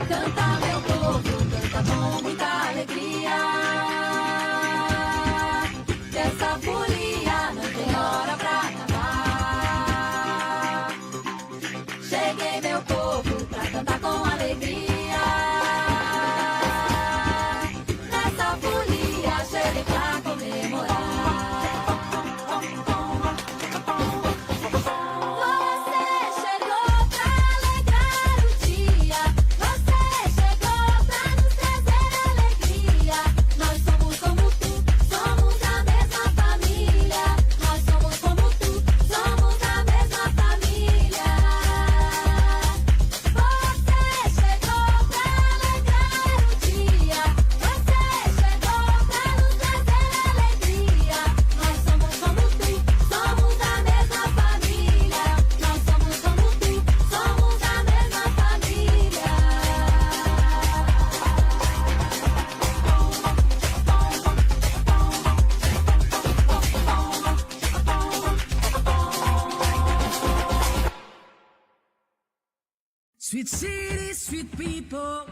Canta meu povo, canta com muita alegria. Que essa folia não tem hora pra acabar. Cheguei meu povo pra cantar com alegria. Nessa folia cheguei pra comemorar. Sweet city, sweet people,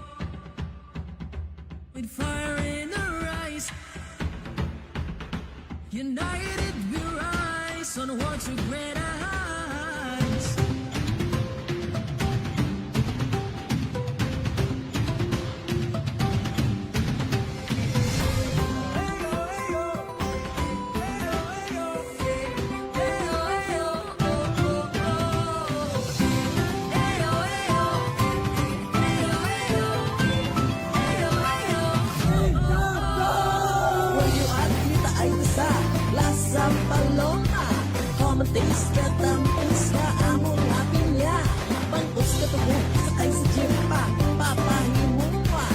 with fire in our eyes. United we rise on words with great eyes. Taste ka tampos ka among apinya. Bangkos ka tubo, sakay sa jeepa, papahimong pa.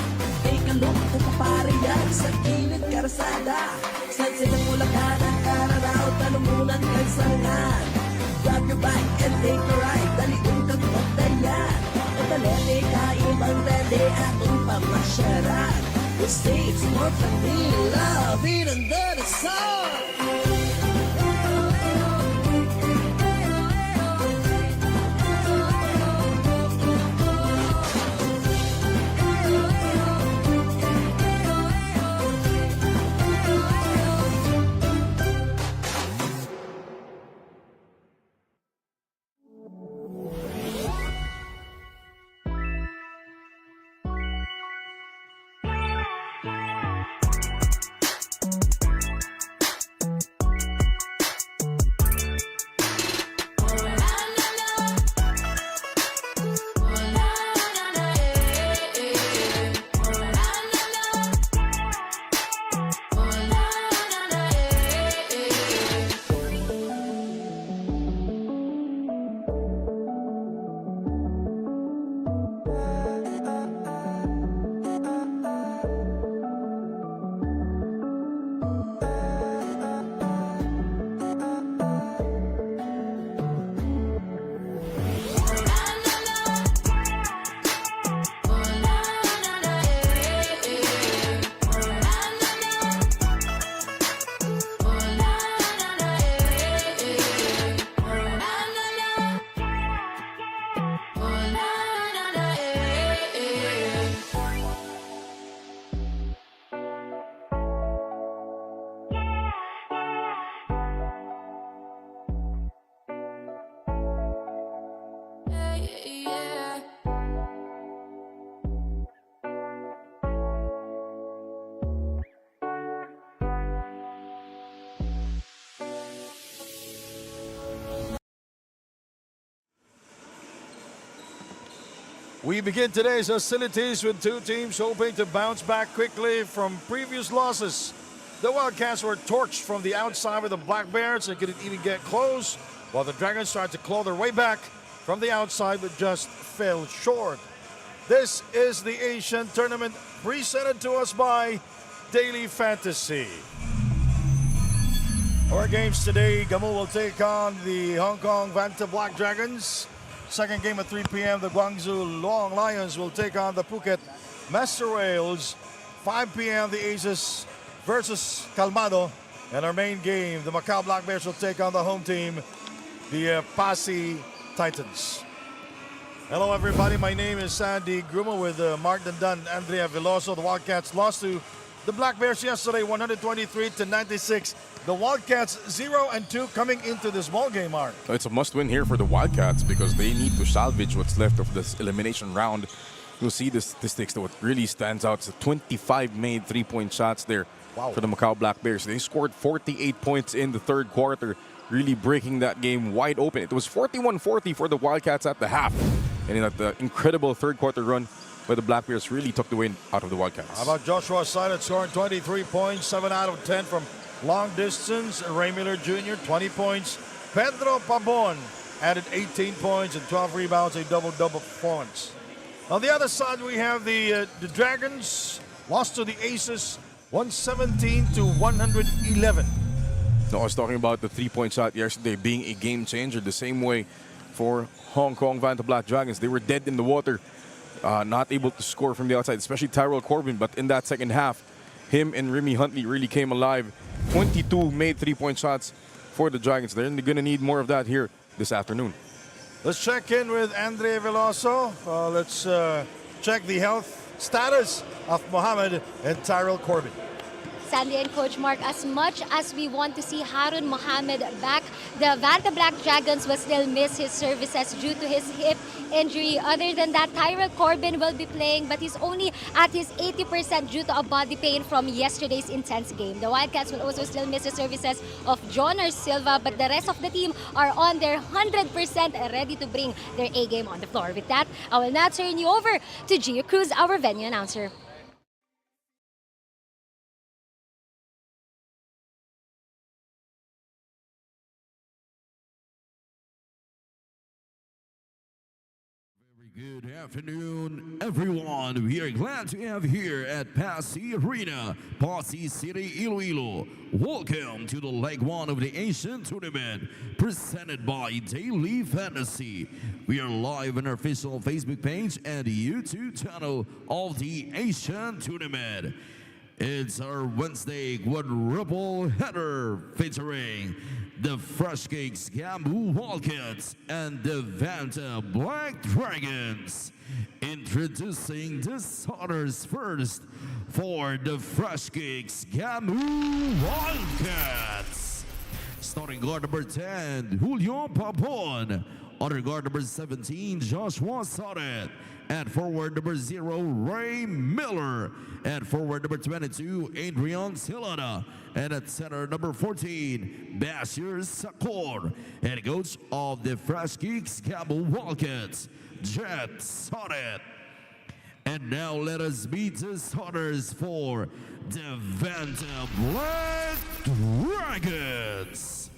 Kay kalong kupapariyan sa kilid karsada. San silang ulakanan, kararaw, talungunan, kansangan. Grab your bike and take a ride, daliong kang pagdayan. Kabalete, kaibang dali, atong pamasyaran. The state's more Manila, beat under the sun. We begin today's hostilities with two teams hoping to bounce back quickly from previous losses. The Wildcats were torched from the outside with the Black Bears and couldn't even get close, while the Dragons tried to claw their way back from the outside but just fell short. This is the Asian Tournament presented to us by Daily Fantasy. Our games today, Gamu will take on the Hong Kong Vanta Black Dragons. Second game at 3 p.m., the Guangzhou Long Lions will take on the Phuket Master Whales. 5 p.m., the Aces versus Calmado. And our main game, the Macau Black Bears will take on the home team, the Passi Titans. Hello, everybody. My name is Sandy Gruma with Mark Dandan, Andrea Veloso. The Wildcats lost to the Black Bears yesterday, 123-96. The Wildcats 0-2 coming into this ball game, Mark. It's a must-win here for the Wildcats because they need to salvage what's left of this elimination round. You'll see the statistics that what really stands out is 25 made three-point shots there for the Macau Black Bears. They scored 48 points in the third quarter, really breaking that game wide open. It was 41-40 for the Wildcats at the half. And in that incredible third quarter run by the Black Bears really took the win out of the Wildcats. How about Joshua Silent scoring 23 points, 7 out of 10 from long distance. Ray Miller Jr., 20 points. Pedro Pabon added 18 points and 12 rebounds, a double-double performance. On the other side, we have the Dragons lost to the Aces, 117-111. No, I was talking about the three-point shot yesterday being a game changer the same way for Hong Kong Vanta Black Dragons. They were dead in the water, not able to score from the outside, especially Tyrell Corbin. But in that second half, him and Remy Huntley really came alive. 22 made three-point shots for the Dragons. They're going to need more of that here this afternoon. Let's check in with Andre Veloso. Let's check the health status of Mohamed and Tyrell Corbin. Sandy and Coach Mark, as much as we want to see Harun Mohamed back, the Vanta Black Dragons will still miss his services due to his hip injury. Other than that, Tyrell Corbin will be playing, but he's only at his 80% due to a body pain from yesterday's intense game. The Wildcats will also still miss the services of Jonar Silva, but the rest of the team are on their 100% ready to bring their A game on the floor. With that, I will now turn you over to Gio Cruz, our venue announcer. Good afternoon, everyone. We are glad to have here at Passi Arena, Passi City, Iloilo. Welcome to the Leg 1 of the Asian Tournament, presented by Daily Fantasy. We are live on our official Facebook page and YouTube channel of the Asian Tournament. It's our Wednesday quadruple header featuring the Fresh Cakes Gamu Wildcats and the Vanta Black Dragons. Introducing the starters first for the Fresh Cakes Gamu Wildcats. Starting guard number 10, Julio Papon. Under guard number 17, Joshua Sodet. At forward number 0, Ray Miller. At forward number 22, Adrian Silana. And at center number 14, Bashir Sakor. And coach of the Fresh Geeks Gamu Wildcats, Jet Sodet. And now let us meet the starters for the Vanta Black Dragons.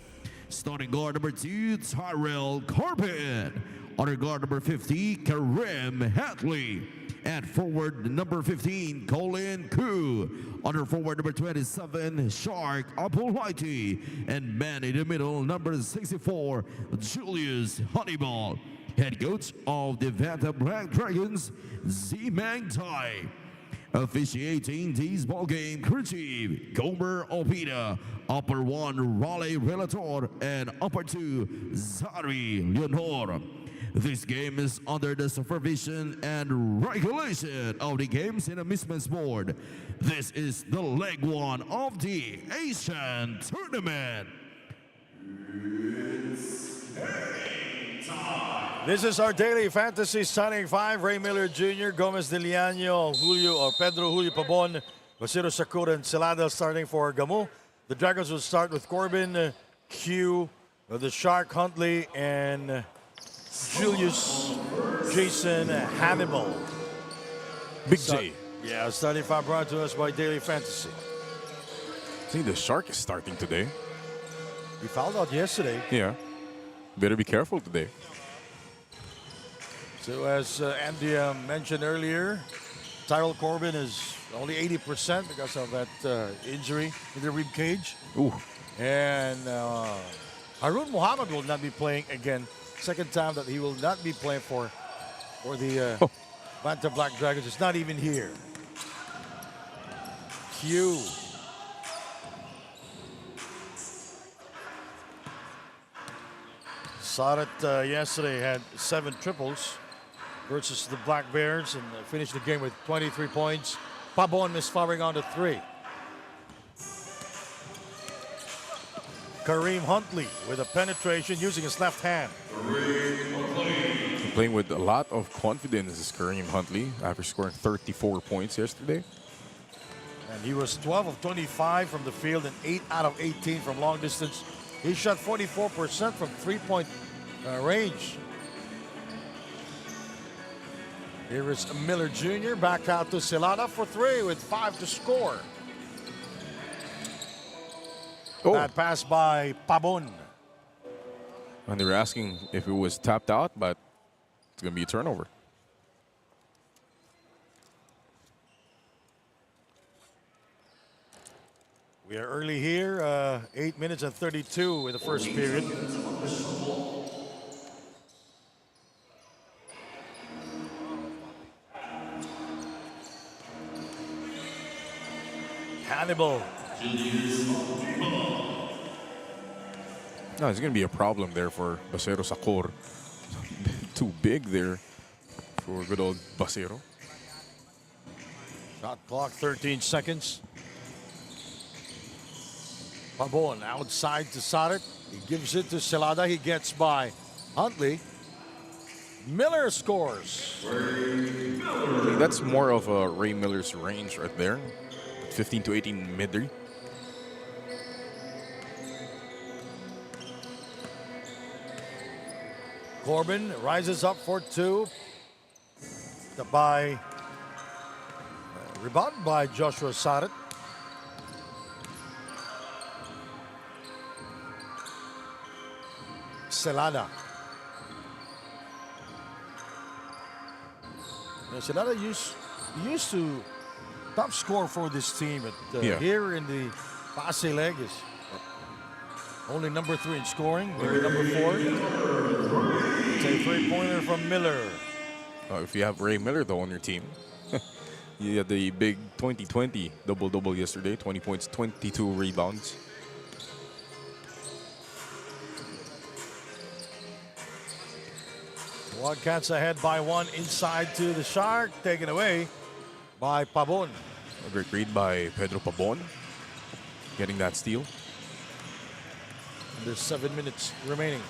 Starting guard number 2, Tyrell Corbin. Under guard number 50, Karim Hatley. At forward number 15, Colin Koo. Under forward number 27, Shark Apolaiti. And man in the middle, number 64, Julius Honeyball. Head coach of the Vanta Black Dragons, Z-Mang Tai. Officiating this ball game, crew chief, Gomer Opina. Upper 1, Raleigh Relator. And upper 2, Zari Leonor. This game is under the supervision and regulation of the Games and Amusements Board. This is the leg 1 of the Asian Tournament. This is our daily fantasy starting 5. Ray Miller Jr., Gomez Deliano, Pedro Julio Pabon, Basiro Sakura, and Celada starting for Gamu. The Dragons will start with Corbin, Q, the Shark Huntley, and Julius Jason Hannibal. Big J. Yeah, starting 5 brought to us by Daily Fantasy. See, the Shark is starting today. He fouled out yesterday. Yeah. Better be careful today. So as Andy mentioned earlier, Tyrell Corbin is only 80% because of that injury in the rib cage. Ooh. And Harun Mohamed will not be playing again. Second time that he will not be playing for the Vanta Black Dragons. It's not even here. Q. Saw it yesterday, had 7 triples. versus the Black Bears and finished the game with 23 points. Pabon misfiring on the 3. Kareem Huntley with a penetration using his left hand. Playing with a lot of confidence is Kareem Huntley after scoring 34 points yesterday. And he was 12 of 25 from the field and 8 out of 18 from long distance. He shot 44% from three-point range. Here is Miller Jr. back out to Celada for 3 with 5 to score. Oh, That pass by Pabon. and they were asking if it was tapped out, but it's going to be a turnover. We are early here, 8 minutes and 32 in the first period. Hannibal. No, it's going to be a problem there for Basero Sakor. Too big there for good old Basero. Shot clock 13 seconds. Pabon outside to Sarit. He gives it to Celada. He gets by Huntley. Miller scores. I think that's more of a Ray Miller's range right there. 15 to 18 mid-range. Corbin rises up for 2. By rebound by Joshua Sarit. Celada. Now, Celada used to top score for this team, but here in the Passi leg is only number 3 in scoring, maybe number 4. It's a 3-pointer from Miller. If you have Ray Miller though on your team, you had the big 20-20 double-double yesterday, 20 points, 22 rebounds. Wildcats ahead by 1 inside to the Shark, taken away by Pabon. A great read by Pedro Pabon, getting that steal. There's 7 minutes remaining.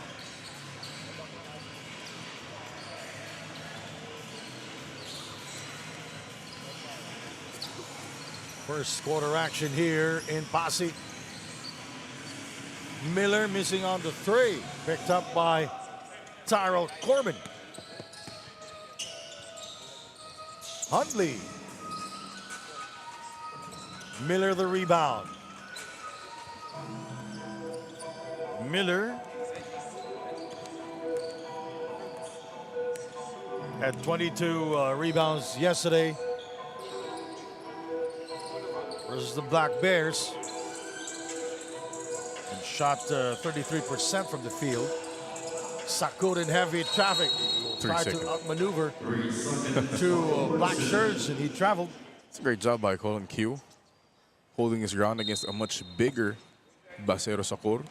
First quarter action here in Passi. Miller missing on the 3, picked up by Tyrell Corbin. Huntley. Miller the rebound. Miller had 22 rebounds yesterday versus the Black Bears and shot 33% from the field. Sakura in heavy traffic. Tried to outmaneuver 2 black shirts and he traveled. It's a great job by Colin Q, holding his ground against a much bigger Basero Sakor.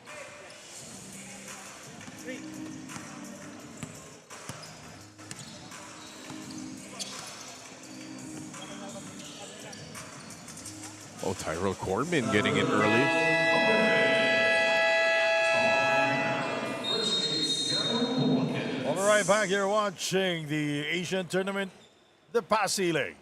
Oh, Tyrell Corbin getting in early. All right, back here watching the Asian Tournament, the Passi League.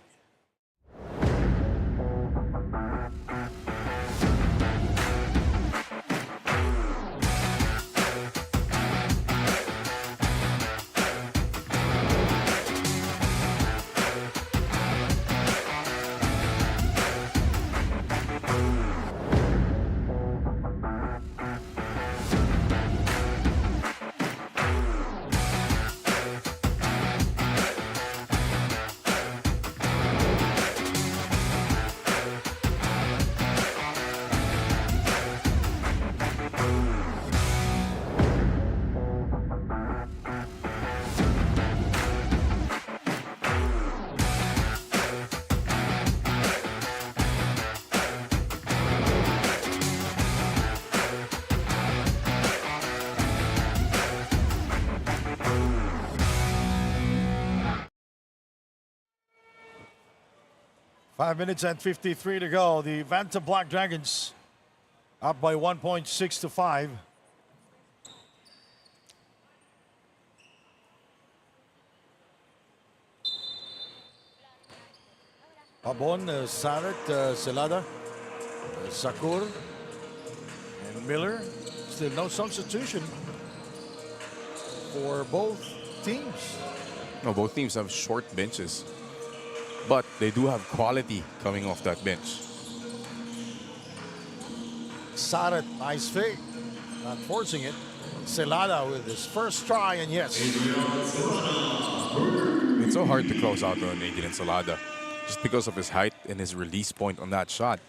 5 minutes and 53 to go. The Vanta Black Dragons up by 1.6 to 5. Pabon, Sarat, Selada, Sakur, and Miller. Still no substitution for both teams. No, both teams have short benches, but they do have quality coming off that bench. Sarat, nice fake, not forcing it. Selada with his first try, and yes. It's so hard to close out on Adrian Salada just because of his height and his release point on that shot.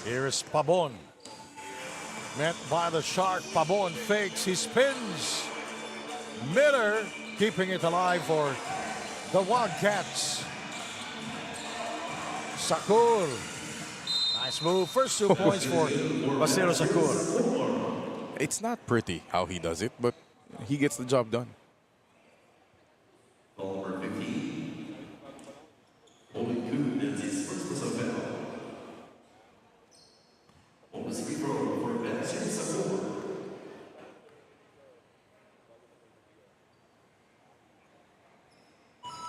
Here is Pabon. Met by the shark. Pabon fakes. He spins. Miller keeping it alive for the Wildcats. Sakur. Nice move. First 2 points for Basero Sakur. It's not pretty how he does it, but he gets the job done.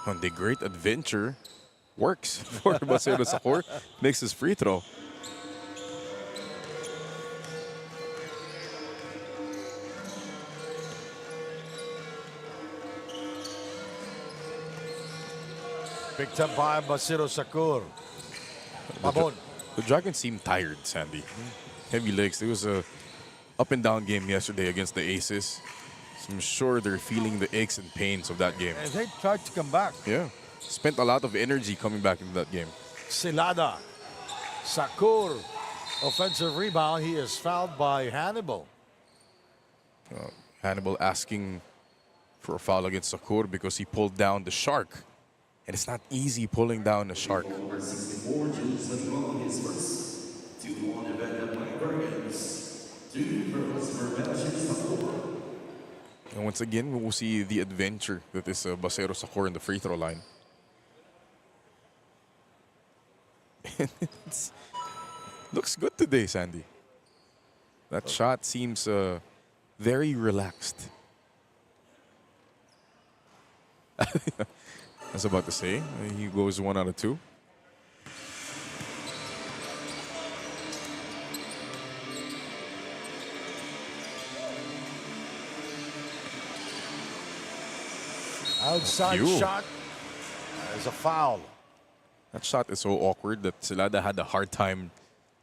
And the great adventure works for Basero Sakur. Makes his free throw. Picked up by Basero Sakur. Pabon. The Dragons seem tired, Sandy. Heavy legs. It was a up and down game yesterday against the Aces. So I'm sure they're feeling the aches and pains of that game. And they tried to come back. Yeah. Spent a lot of energy coming back into that game. Selada. Sakur. Offensive rebound. He is fouled by Hannibal. Hannibal asking for a foul against Sakur because he pulled down the shark. And it's not easy pulling down a shark. And once again, we will see the adventure that is Basero Sakur in the free throw line. Looks good today, Sandy. That shot seems very relaxed. I was about to say, he goes 1 out of 2. Outside Phew. shot is a foul. That shot is so awkward that Selada had a hard time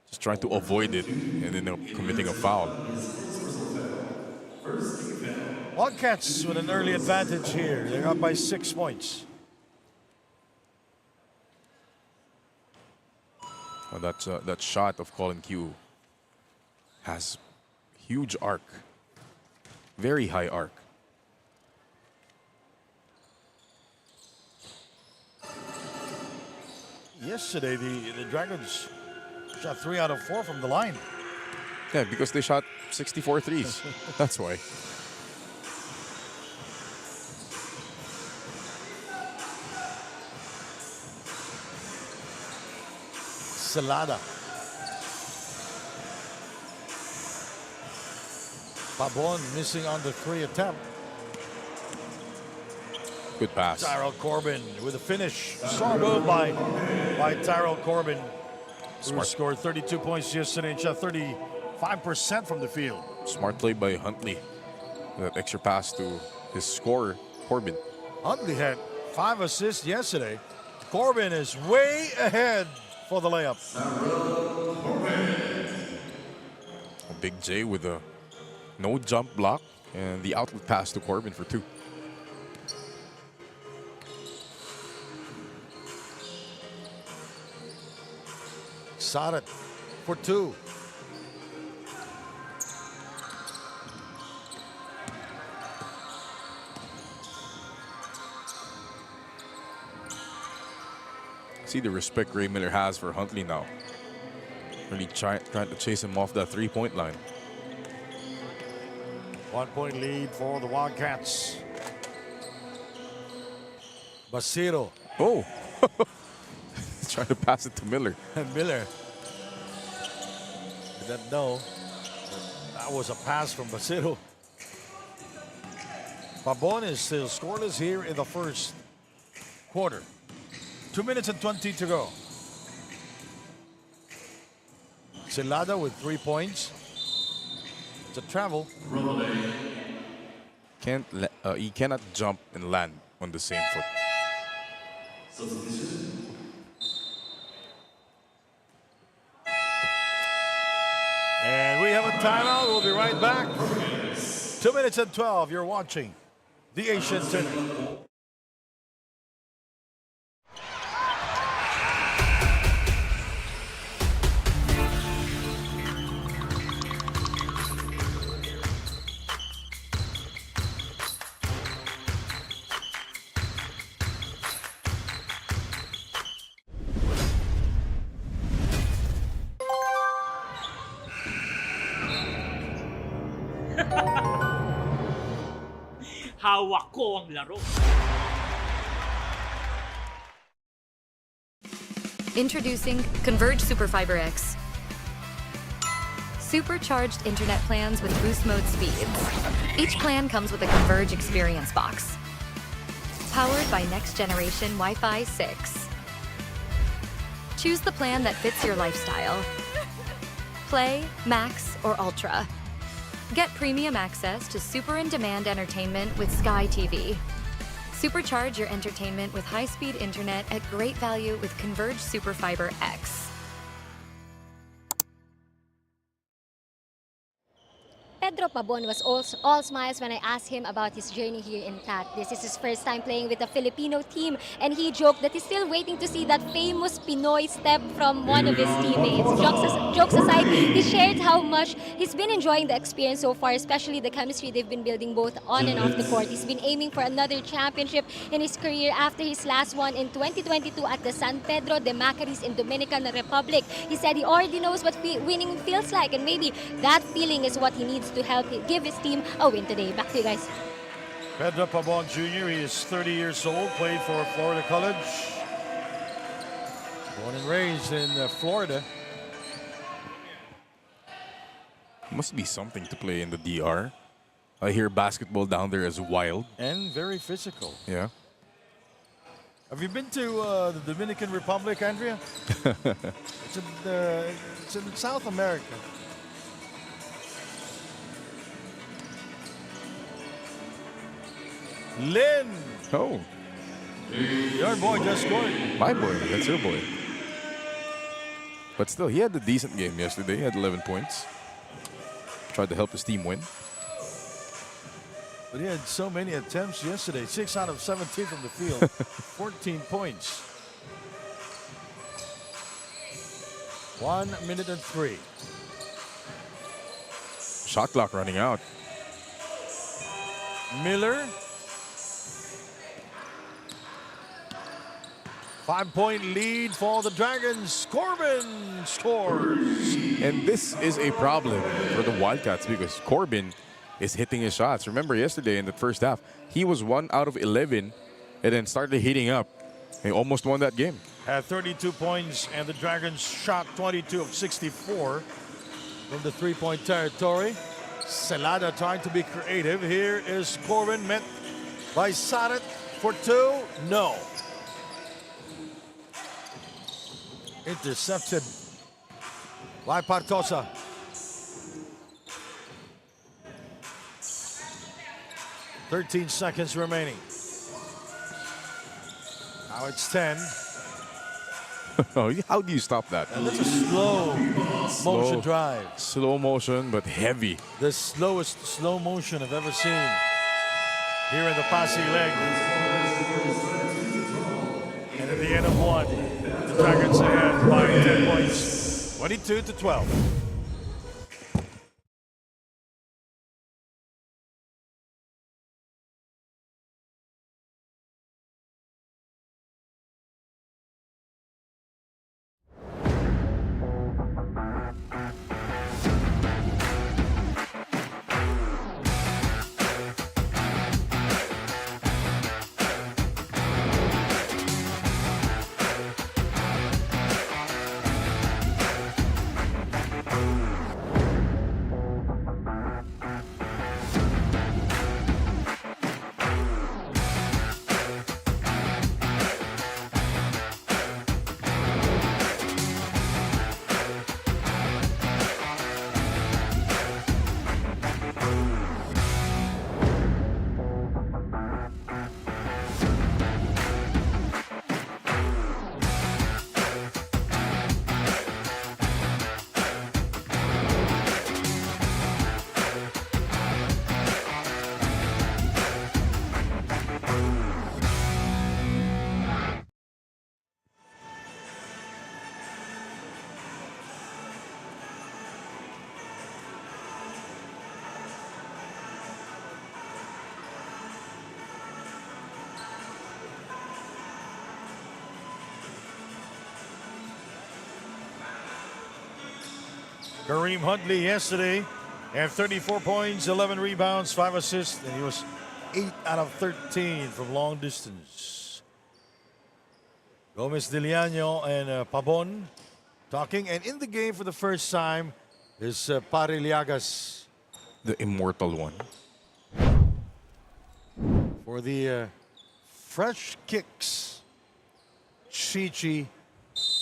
just trying to avoid it and then committing a foul. Wildcats with an early advantage here. They're up by 6 points. Oh, that shot of Colin Q has huge arc, very high arc. Yesterday, the Dragons shot 3 out of 4 from the line. Yeah, because they shot 64 threes. That's why. Selada. Pabon missing on the 3 attempt. Good pass. Tyrell Corbin with a finish. Strong move by Tyrell Corbin, who Smart. scored 32 points yesterday and shot 35% from the field. Smart play by Huntley. That extra pass to his scorer, Corbin. Huntley had 5 assists yesterday. Corbin is way ahead for the layup. Big J with a no jump block and the outlet pass to Corbin for 2. Sarat for 2. See the respect Ray Miller has for Huntley now. Really trying to chase him off that 3-point line. 1 point lead for the Wildcats. Basiro Oh! Trying to pass it to Miller. and Miller. Didn't know that was a pass from Basiro. Pabon is still scoreless here in the first quarter. 2 minutes and 20 to go. Celada with 3 points. It's a travel. He cannot jump and land on the same foot. And we have a timeout. We'll be right back. 2 minutes and 12. You're watching the Asian Tournament. Hawak ko ang laro. Introducing Converge Superfiber X. Supercharged internet plans with boost mode speeds. Each plan comes with a Converge experience box. Powered by next generation Wi-Fi 6. Choose the plan that fits your lifestyle. Play, Max, or Ultra. Get premium access to super in-demand entertainment with Sky TV. Supercharge your entertainment with high-speed internet at great value with Converge Superfiber X. Pedro Pabon was all smiles when I asked him about his journey here in TAT. This is his first time playing with the Filipino team, and he joked that he's still waiting to see that famous Pinoy step from one of his teammates. Jokes aside, he shared how much he's been enjoying the experience so far, especially the chemistry they've been building both on and off the court. He's been aiming for another championship in his career after his last one in 2022 at the San Pedro de Macorís in Dominican Republic. He said he already knows what winning feels like, and maybe that feeling is what he needs to help give his team a win today. Back to you guys. Pedro Pabon Jr., he is 30 years old, played for Florida College. Born and raised in Florida. Must be something to play in the DR. I hear basketball down there is wild. And very physical. Yeah. Have you been to the Dominican Republic, Andrea? It's in South America. Lynn, Oh, your boy just scored. my boy. That's your boy. But still, he had a decent game yesterday. He had 11 points. Tried to help his team win. But he had so many attempts yesterday. 6 out of 17 from the field. 14 points. 1 minute and 3. Shot clock running out. Miller. 5-point lead for the Dragons. Corbin scores. And this is a problem for the Wildcats because Corbin is hitting his shots. Remember yesterday in the first half, he was 1 out of 11 and then started heating up. He almost won that game. Had 32 points, and the Dragons shot 22 of 64 from the 3-point territory. Celada trying to be creative. Here is Corbin, met by Saret for 2. No. Intercepted by Partosa. "13 seconds remaining. Now it's 10. How do you stop that? And that's a slow motion drive. Slow motion, but heavy. The slowest slow motion I've ever seen here in the Passi leg. And at the end of 1, the Dragons ahead by 10 points, 22-12. Kareem Huntley yesterday had 34 points, 11 rebounds, 5 assists, and he was 8 out of 13 from long distance. Gomez Diliano and Pabon talking, and in the game for the first time is Pare Liagas. The immortal one. For the fresh kicks, Chichi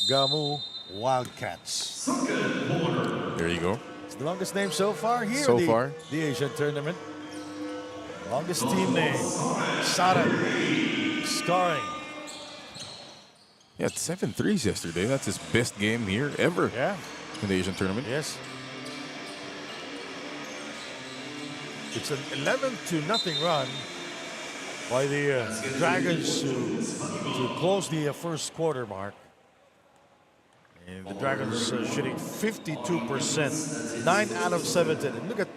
Gamu Wildcats. There you go. It's the longest name so far here So in far. the Asian tournament. Longest team name. Sara scoring. Yeah, 7 threes yesterday. That's his best game here ever Yeah, in the Asian tournament. yes. It's an 11-0 run by the Dragons to close the first quarter mark. And the Dragons shooting 52%, 9 out of 17. And look at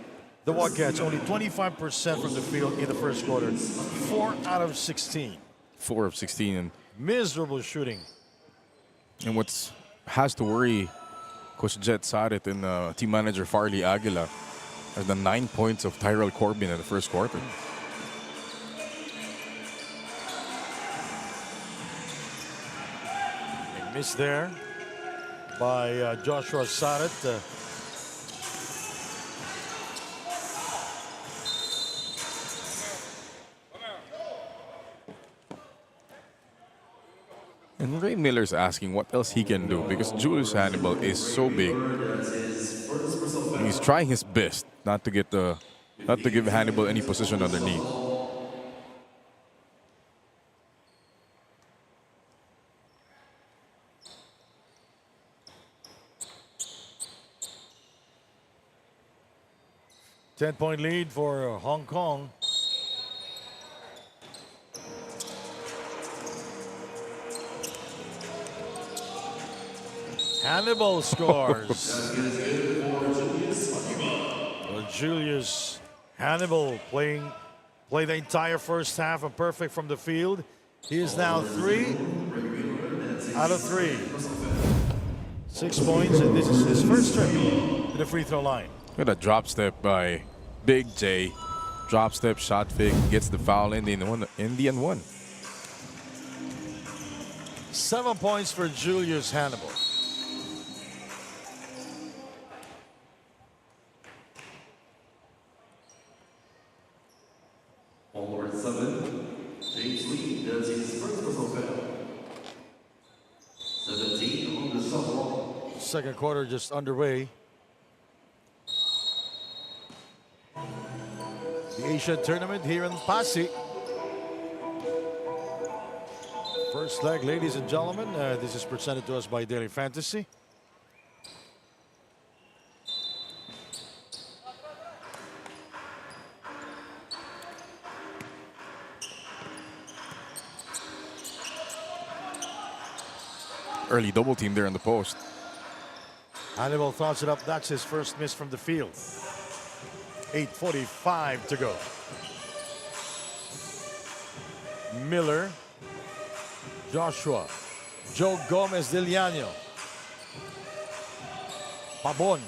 the Wildcats, only 25% from the field in the first quarter, 4 out of 16. 4 of 16. Miserable shooting. And what's has to worry Coach Jet Sarit and team manager Farley Aguila are the 9 points of Tyrell Corbin in the first quarter. A miss there by Joshua Sarit. And Ray Miller's asking what else he can do because Julius Hannibal is so big. He's trying his best not to give Hannibal any position underneath. Ten-point lead for Hong Kong. Hannibal scores. Well, Julius Hannibal played the entire first half and perfect from the field. He is now 3 out of 3. 6 points, and this is his first trip to the free throw line. Look at a drop step by Big J. Drop step, shot fake, gets the foul in the end one. 7 points for Julius Hannibal. Over 7, James Lee does his first personal foul. 17 on the shot clock. Second quarter just underway. The Asian tournament here in Passi. First leg, ladies and gentlemen. This is presented to us by Daily Fantasy. Early double team there in the post. Hannibal throws it up. That's his first miss from the field. 8:45 to go. Miller, Joshua, Joe Gomez Diliano, Pabon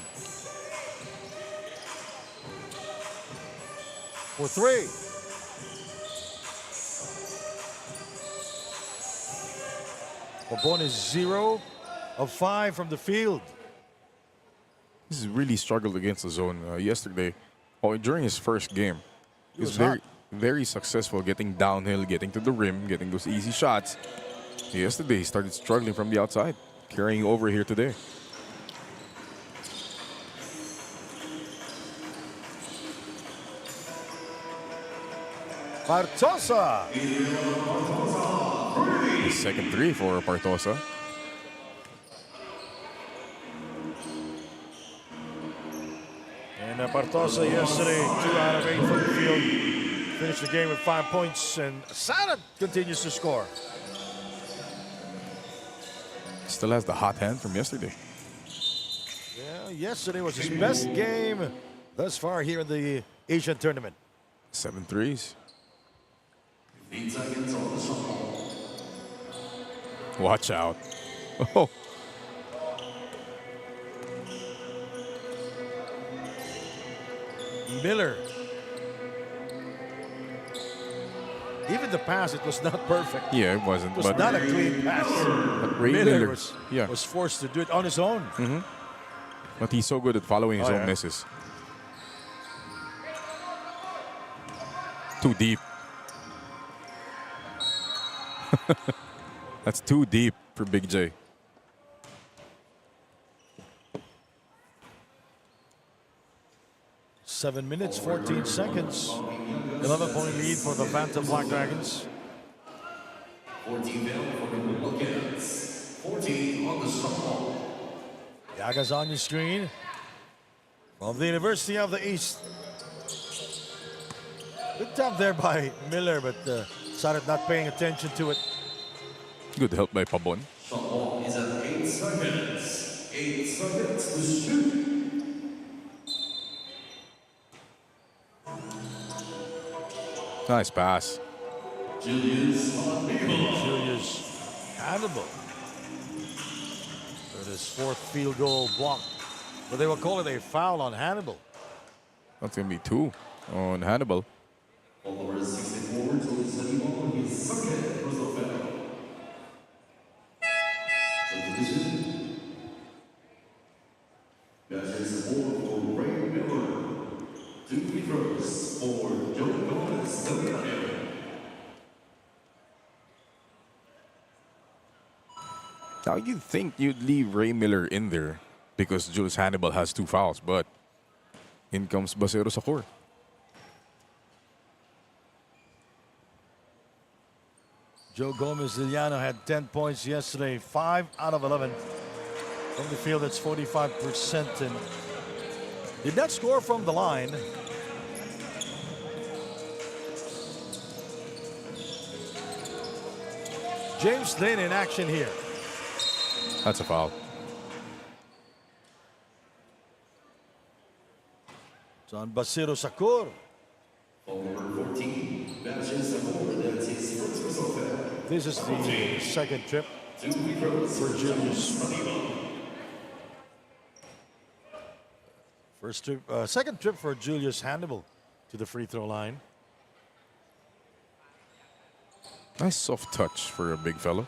for 3. Pabon is 0 of 5 from the field. He's really struggled against the zone yesterday. During his first game, he was very successful getting downhill, getting to the rim, getting those easy shots. Yesterday, he started struggling from the outside, carrying over here today. Partosa. His second 3 for Partosa. And Partosa yesterday, 2 out of 8 from the field. Finished the game with 5 points, and Sada continues to score. Still has the hot hand from yesterday. Yeah, yesterday was his best game thus far here in the Asian tournament. 7 threes. 8 seconds on the shot. Watch out. Oh. Miller. Even the pass, it was not perfect. Yeah, it wasn't. It was but not a clean pass. Ray Miller Miller, was forced to do it on his own. But he's so good at following his Oh, own yeah. misses. Too deep. That's too deep for Big J. Seven minutes, 14 seconds. 11-point lead for the Vanta Black Dragons. 14 down for the Wildcats. 14 on the shot. Llagas on your screen. From the University of the East. Good job there by Miller, but started not paying attention to it. Good help by Pabon. Shot clock is at 8 seconds. 8 seconds to shoot. Nice pass. Julius Hannibal. For his fourth field goal block. But they will call it a foul on Hannibal. That's going to be 2 on Hannibal. Over 64 Julius Hannibal, his second personal foul. Substitution. Measures 4 for Ray Miller. 2 free throws for Joe Gomez. Now you'd think you'd leave Ray Miller in there because Julius Hannibal has 2 fouls, but in comes Basero Sakur. Joe Gomez Liliano had 10 points yesterday, 5 out of 11. From the field, that's 45%. And did not score from the line. James Lynn in action here. That's a foul. It's on Basiro Sakur. Number 14, Matches Sakur, that's his first personal foul. This is the second trip 2 free throws for Julius. Second trip for Julius Hannibal to the free throw line. Nice soft touch for a big fellow.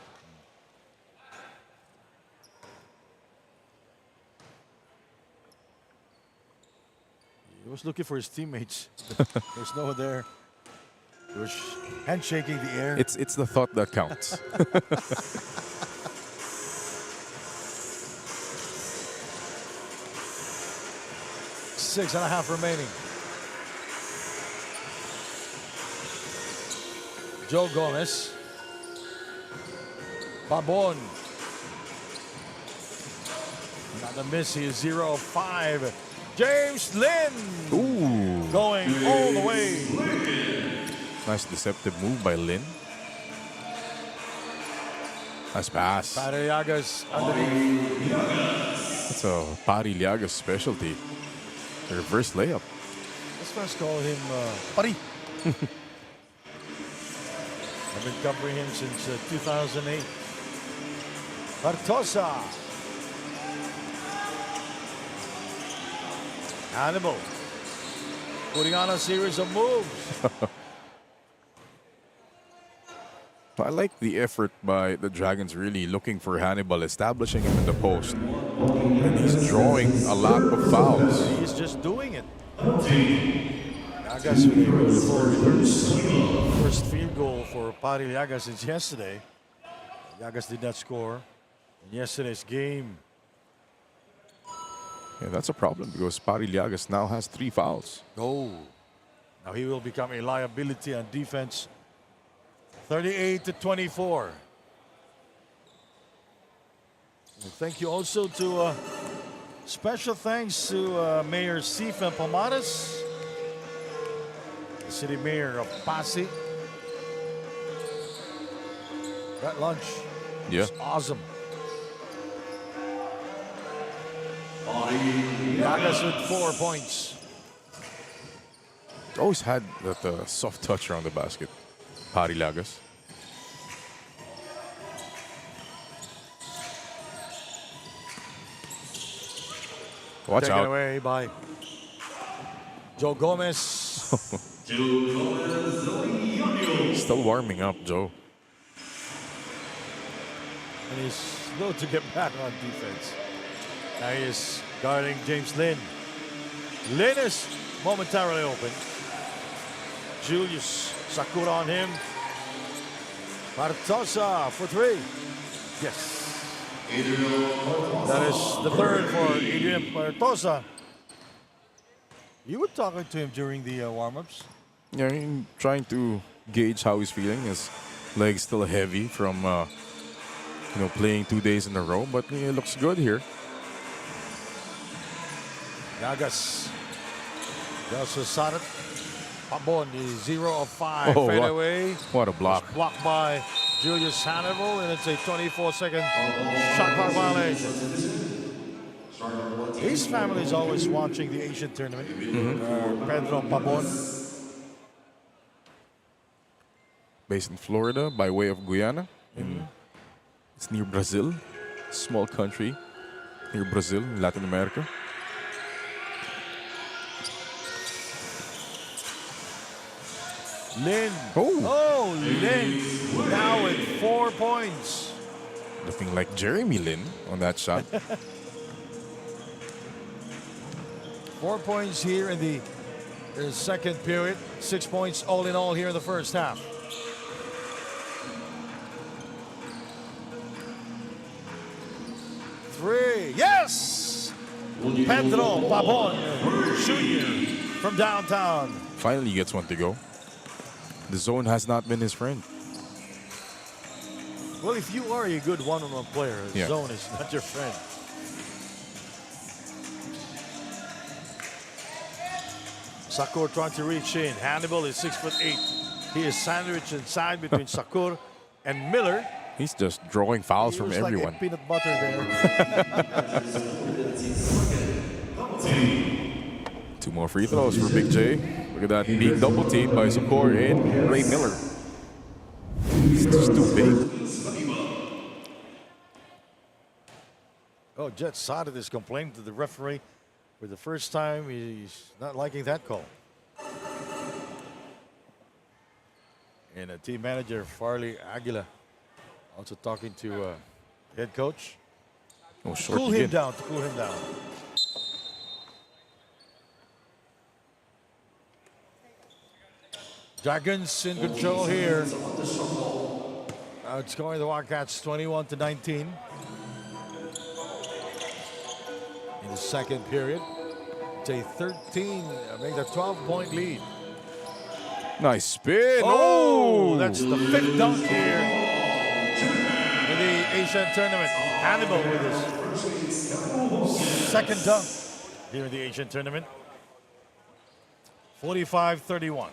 He was looking for his teammates. There's no one there. He was handshaking the air. It's the thought that counts. 6.5 remaining. Joe Gomez. Babon. Not a miss. He is 0 of 5. James Lynn. Ooh. Going all the way. Nice deceptive move by Lin. Nice pass. Llagas underneath. That's a Pari Liaga's specialty. A reverse layup. Let's first call him Pari. I've been covering him since 2008. Bartosa. Hannibal. Putting on a series of moves. I like the effort by the Dragons really looking for Hannibal, establishing him in the post. And he's drawing a lot of fouls. He's just doing it. Llagas with a beautiful reverse first field goal for Pari Llagas since yesterday. Llagas did not score in yesterday's game. Yeah, that's a problem because Pari Liagas now has 3 fouls. Oh, now he will become a liability on defense. 38-24. And thank you also to special thanks to Mayor Sifa Pomares, the city mayor of Passi. That lunch Yeah. was awesome. Llagas with 4 points. Always had that soft touch around the basket. Pari Liagas. Watch Taken out. away by Joe Gomez. Still warming up, Joe. And he's slow to get back on defense. Now he is guarding James Lin. Lin is momentarily open. Julius Sakura on him. Bartosa for three. Yes. That is the third for Adrian Bartosa. You were talking to him during the warm-ups. Yeah, I'm trying to gauge how he's feeling. His legs still heavy from playing 2 days in a row, but he looks good here. Nagas. Delso Sarat. Pabon is 0 of 5. Oh, Fade away. What a block. It's blocked by Julius Hannibal, and it's a 24-second shot clock violation. His family is always watching the Asian tournament. Pedro Pabon. Based in Florida by way of Guyana. It's near Brazil. Small country near Brazil, in Latin America. Lin. Oh. Lin. Now with 4 points. Looking like Jeremy Lin on that shot. 4 points here in the second period. 6 points all in all here in the first half. Three. Yes! Pedro Pabon Jr. from downtown. Finally gets one to go. The zone has not been his friend. Well, if you are a good one-on-one player, the zone is not your friend. Sakur trying to reach in. Hannibal is 6'8". He is sandwiched inside between Sakur and Miller. He's just drawing fouls from everyone. Like peanut butter there. 2 more free throws for Big J. Look at that, being double teamed by Sakur and Ray Miller. He's just too big. Oh, Jet Sadat is complaining to the referee for the first time. He's not liking that call. And a team manager, Farley Aguila, also talking to head coach. Oh, short Cool him down, to cool him down. Dragons in control here. Outscoring the Wildcats 21-19. In the second period, it's a 12-point lead. Nice spin. Oh, that's the 5th dunk here in the Asian tournament. Hannibal with his second dunk here in the Asian tournament. 45-31.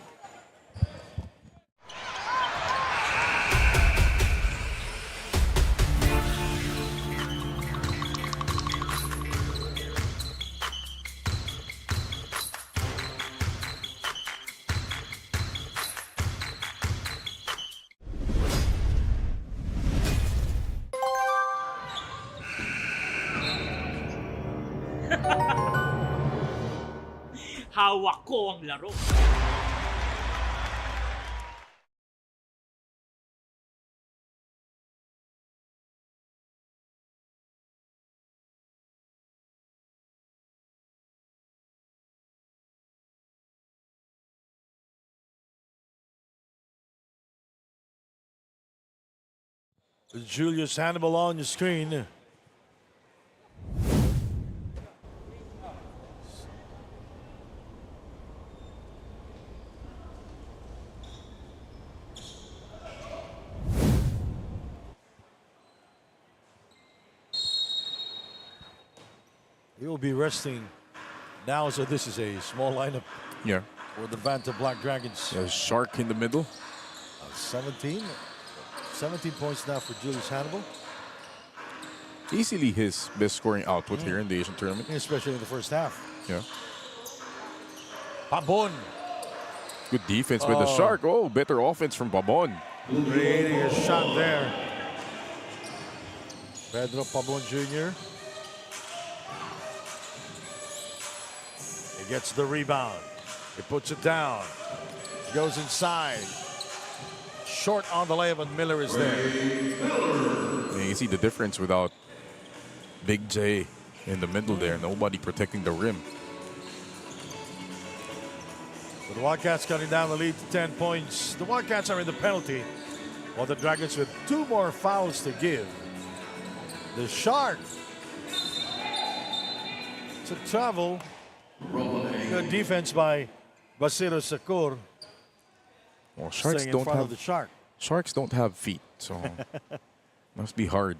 Hawak ko ang laro. Julius Hannibal on your screen. He will be resting now, so this is a small lineup Yeah. for the Vanta Black Dragons. A shark in the middle. 17 points now for Julius Hannibal. Easily his best scoring output here in the Asian tournament. Especially in the first half. Yeah. Pabon Good defense with the shark. Oh, better offense from Pabon. creating a shot there. Pedro Pabon Jr. He gets the rebound. He puts it down. Goes inside. Short on the layup, and Miller is there. Yeah, you see the difference without Big J in the middle there. Nobody protecting the rim. So the Wildcats cutting down the lead to 10 points. The Wildcats are in the penalty, while the Dragons with 2 more fouls to give. The Shark. It's a travel. Good defense by Basiro Sakur. Well, Sharks staying in don't front have of the Shark. Sharks don't have feet, so must be hard.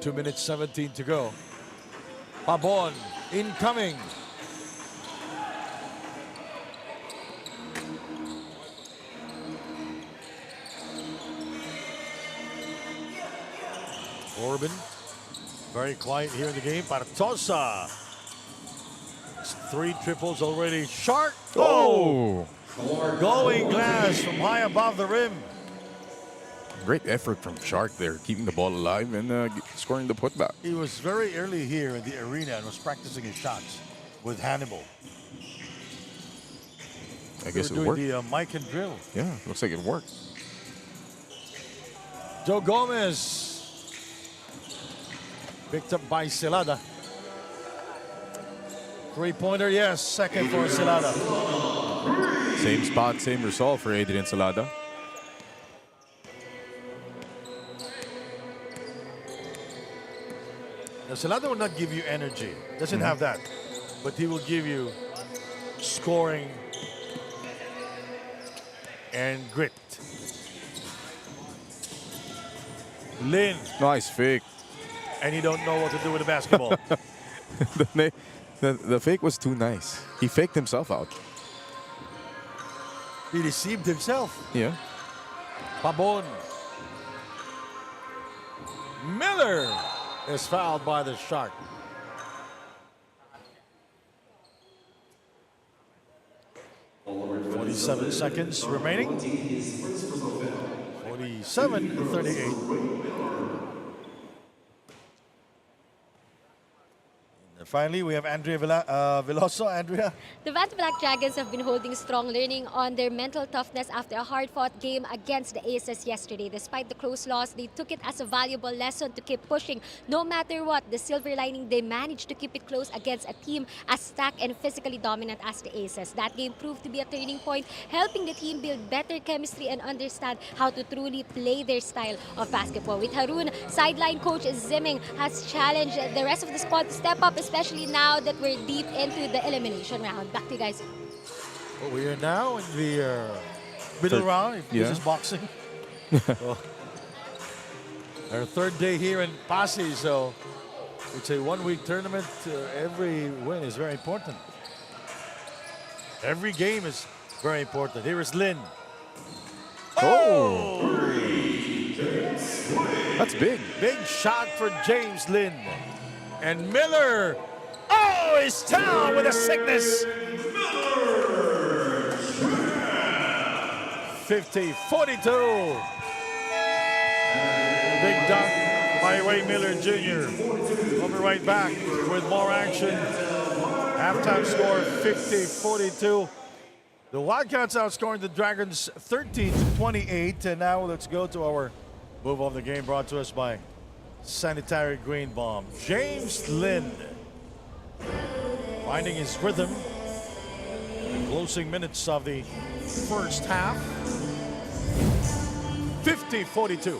Two minutes 17 to go. Pabon incoming. Corbin, very quiet here in the game. Partosa. 3 triples already. Shark. Oh! Going glass from high above the rim. Great effort from Shark there, keeping the ball alive and scoring the putback. He was very early here in the arena and was practicing his shots with Hannibal. I guess it doing worked. the mic and drill. Yeah, looks like it worked. Joe Gomez. Picked up by Celada. 3-pointer, yes. Second for Celada. Same spot, same result for Adrian Salada. Now, Celada will not give you energy. Doesn't have that. But he will give you scoring and grit. Lin. Nice fake. And you don't know what to do with the basketball. the fake was too nice. He faked himself out. He deceived himself. Yeah. Pabon. Miller is fouled by the Shark. .47 seconds remaining. 47-38. And finally, we have Andrea Veloso. Andrea. The Vanta Black Dragons have been holding strong, learning on their mental toughness after a hard-fought game against the Aces yesterday. Despite the close loss, they took it as a valuable lesson to keep pushing. No matter what, the silver lining, they managed to keep it close against a team as stacked and physically dominant as the Aces. That game proved to be a turning point, helping the team build better chemistry and understand how to truly play their style of basketball. With Harun, sideline coach Zimming has challenged the rest of the squad to step up, especially now that we're deep into the elimination round. Back to you guys. Well, we are now in the middle round. If this is boxing. Well, our 3rd day here in Passi, so it's a 1-week tournament. Every win is very important. Every game is very important. Here is Lin. Oh! That's big. Big shot for James Lin. And Miller. Oh, he's down with a sickness. 50-42. Big dunk by Ray Miller Jr. We'll be right back with more action. Halftime score 50-42. The Wildcats outscoring the Dragons 13-28. And now let's go to our move of the game brought to us by Sanitary Green Bomb. James Lin finding his rhythm. The closing minutes of the first half. 50-42.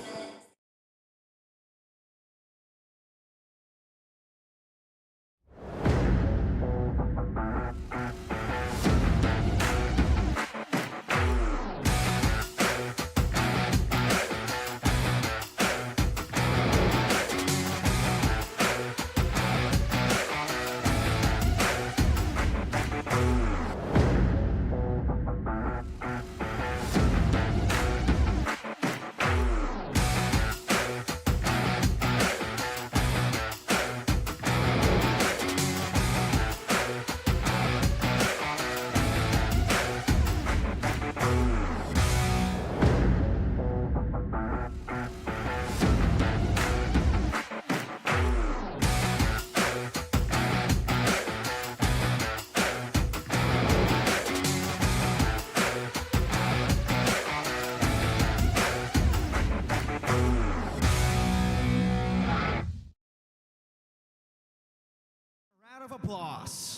applause.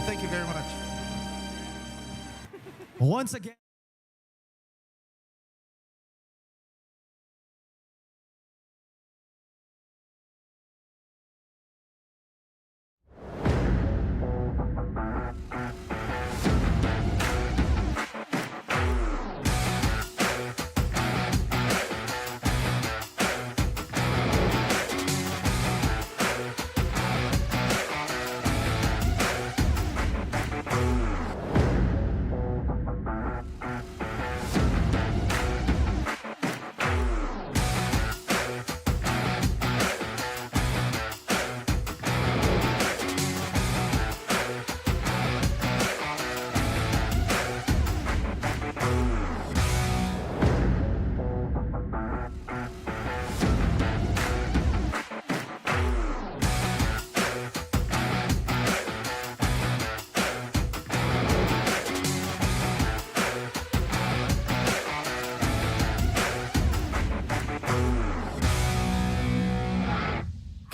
Thank you very much. Once again.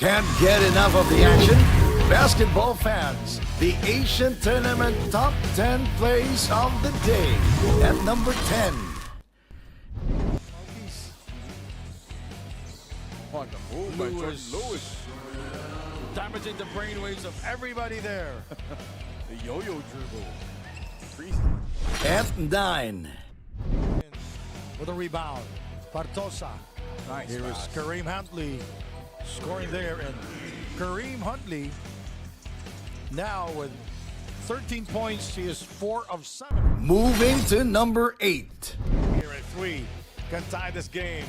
Can't get enough of the action? Basketball fans, the Asian Tournament Top 10 Plays of the Day at number 10. On the move by Jordan Lewis. Lewis. Damaging the brainwaves of everybody there. The yo-yo dribble. At 9. With a rebound, Partosa. Nice Here is pass. Kareem Huntley scoring there, and Kareem Huntley now with 13 points. He is 4 of 7. Moving to number 8. Here at 3, can tie this game.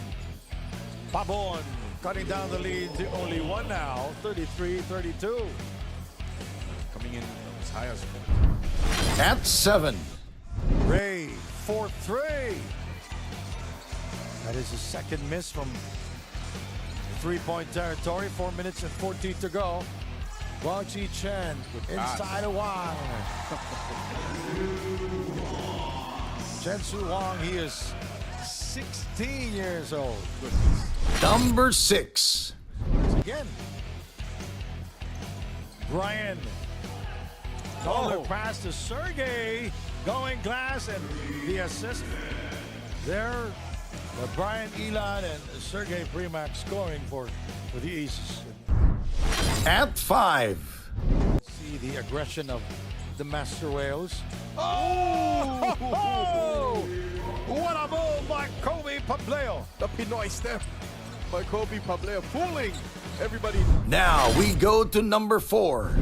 Pabon cutting down the lead to only 1 now, 33-32. Coming in as high as At 7, Ray for 3. That is his second miss from three-point territory. 4 minutes and 14 to go. Wang Chi Chen inside a Wang. Chen Su Wang, he is 16 years old. Number 6. Again. Brian. Dollar pass to Sergey. Going glass, and the assist there. Brian Elan and Sergey Primak scoring for the Aces. At 5. See the aggression of the Master Whales. Oh! What a move by Kobe Pableo. the Pinoy step by Kobe Pableo, fooling everybody. Now we go to number 4.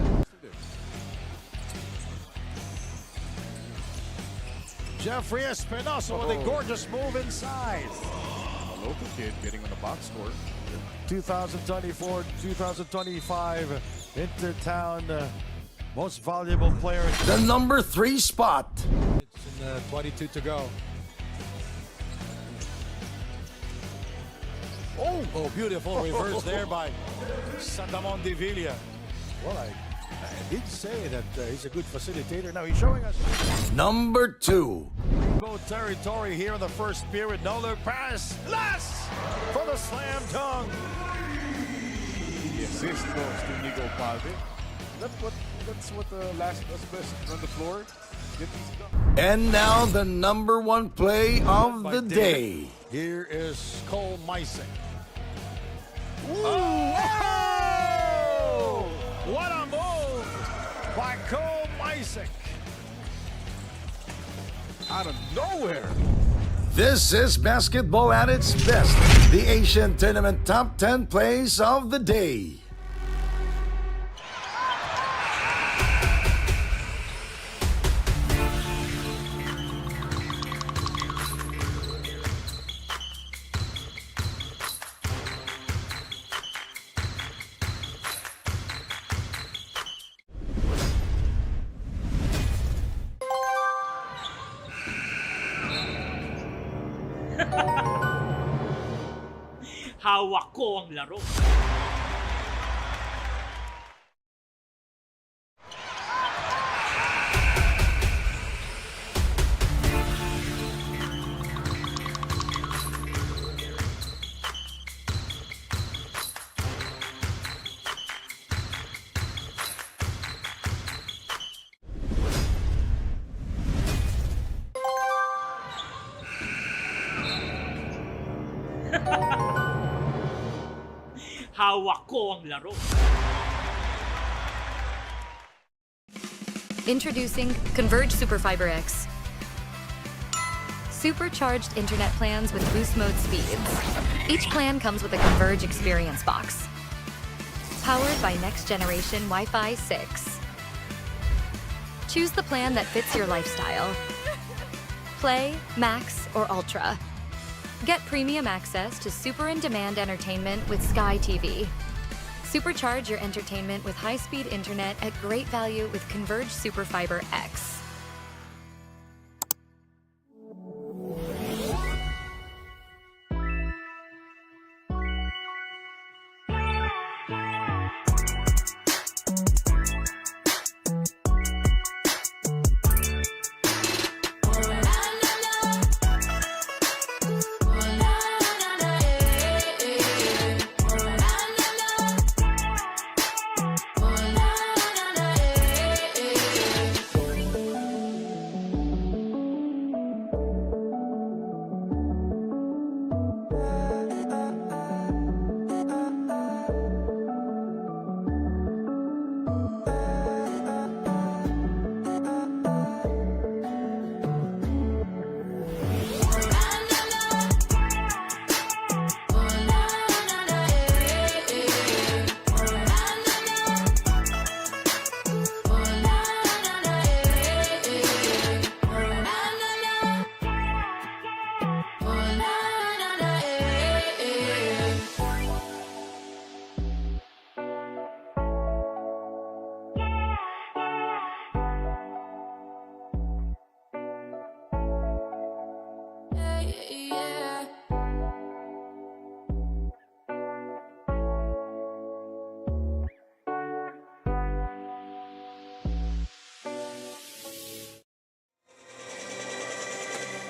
Jeffrey Espinosa with a gorgeous move inside. A local kid getting on the box score. 2024-2025 Intertown most valuable player. The number 3 spot. It's in 22 to go. Oh, beautiful reverse there by Sandamon de Villa. Well, I did say that he's a good facilitator. Now he's showing us. Number 2. Rainbow territory here in the first period. No look pass. Last for the slam dunk. The assist goes to Nico Palve. That's what the last best on the floor. Get these done. And now the number 1 play of the day. Here is Cole Meising. Oh! What a move by Cole Meising. Out of nowhere. This is basketball at its best. The Asian Tournament Top 10 Plays of the Day. Hawak ko ang laro. Hawak ko ang laro. Introducing Converge Superfiber X. Supercharged internet plans with boost mode speeds. Each plan comes with a Converge experience box. Powered by next generation Wi-Fi 6. Choose the plan that fits your lifestyle. Play, Max, or Ultra. Get premium access to super in-demand entertainment with Sky TV. Supercharge your entertainment with high-speed internet at great value with Converge Superfiber X.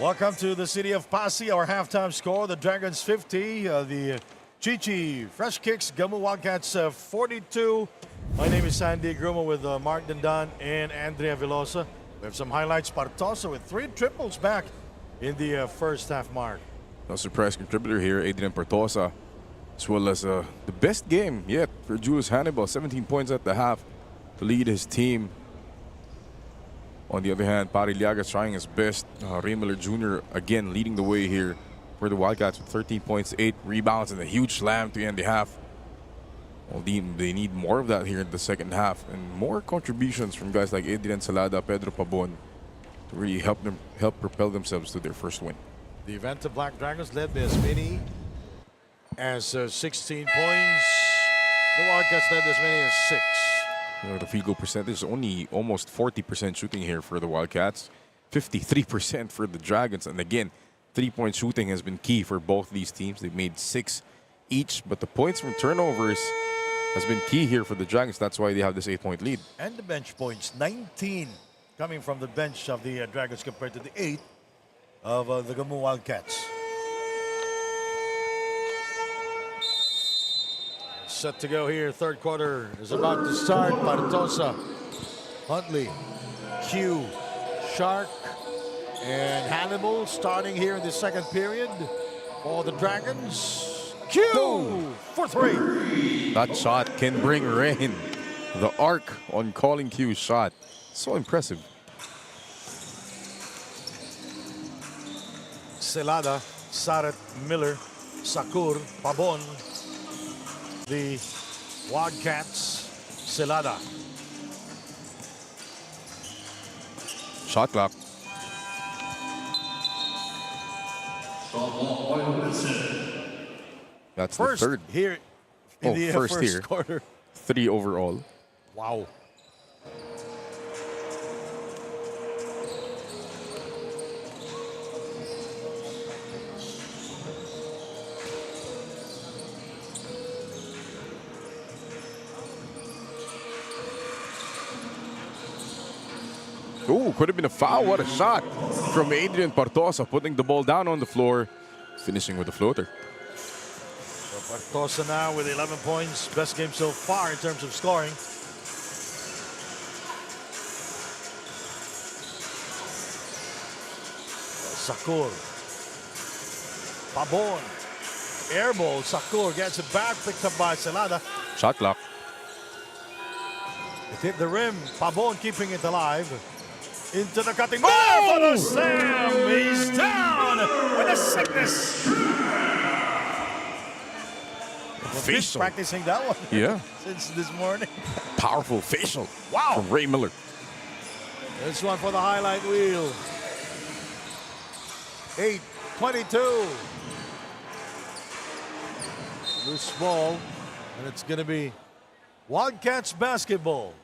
Welcome to the city of Passi. Our halftime score: the Dragons 50, the Chichi Fresh Kicks Gamu Wildcats 42. My name is Sandy Grumo with Mark Dandan and Andrea Velosa. We have some highlights. Partosa with 3 triples back in the first half, Mark. No surprise contributor here, Adrian Partosa, as well as the best game yet for Julius Hannibal, 17 points at the half to lead his team. On the other hand, Pariliaga trying his best. Ray Miller Jr. again leading the way here for the Wildcats with 13 points, 8 rebounds, and a huge slam to end the half. Well, they need more of that here in the second half, and more contributions from guys like Adrian Salada, Pedro Pabon to really help propel themselves to their first win. The Vanta Black Dragons led by as many as 16 points. The Wildcats led as many as 6. You know, the field goal percentage is only almost 40% shooting here for the Wildcats, 53% for the Dragons, and again, 3-point shooting has been key for both these teams. They've made 6 each, but the points from turnovers has been key here for the Dragons. That's why they have this 8-point lead. And the bench points, 19 coming from the bench of the Dragons compared to the 8 of the Gamu Wildcats. Set to go here. Third quarter is about to start. Partosa, Huntley, Q, Shark, and Hannibal starting here in the second period for the Dragons. Q for 3. That shot can bring rain. The arc on calling Q's shot. So impressive. Celada, Sarat, Miller, Sakur, Pabon. The Wildcats, Celada. Shot clock. That's First the third. here in the first here. quarter. 3 overall. Wow. Ooh, could have been a foul. What a shot from Adrian Partosa, putting the ball down on the floor, finishing with a floater. So Partosa now with 11 points. Best game so far in terms of scoring. Sakur. Pabon. Air ball. Sakur gets it back. Picked up by Celada. Shot clock. It hit the rim. Pabon keeping it alive. Into the cutting ball for the slam. He's down with a sickness. Facial. Practicing that one. Yeah. Since this morning. Powerful facial. Wow. From Ray Miller. This one for the highlight wheel. 8:22. Loose ball. And it's going to be Wildcats basketball.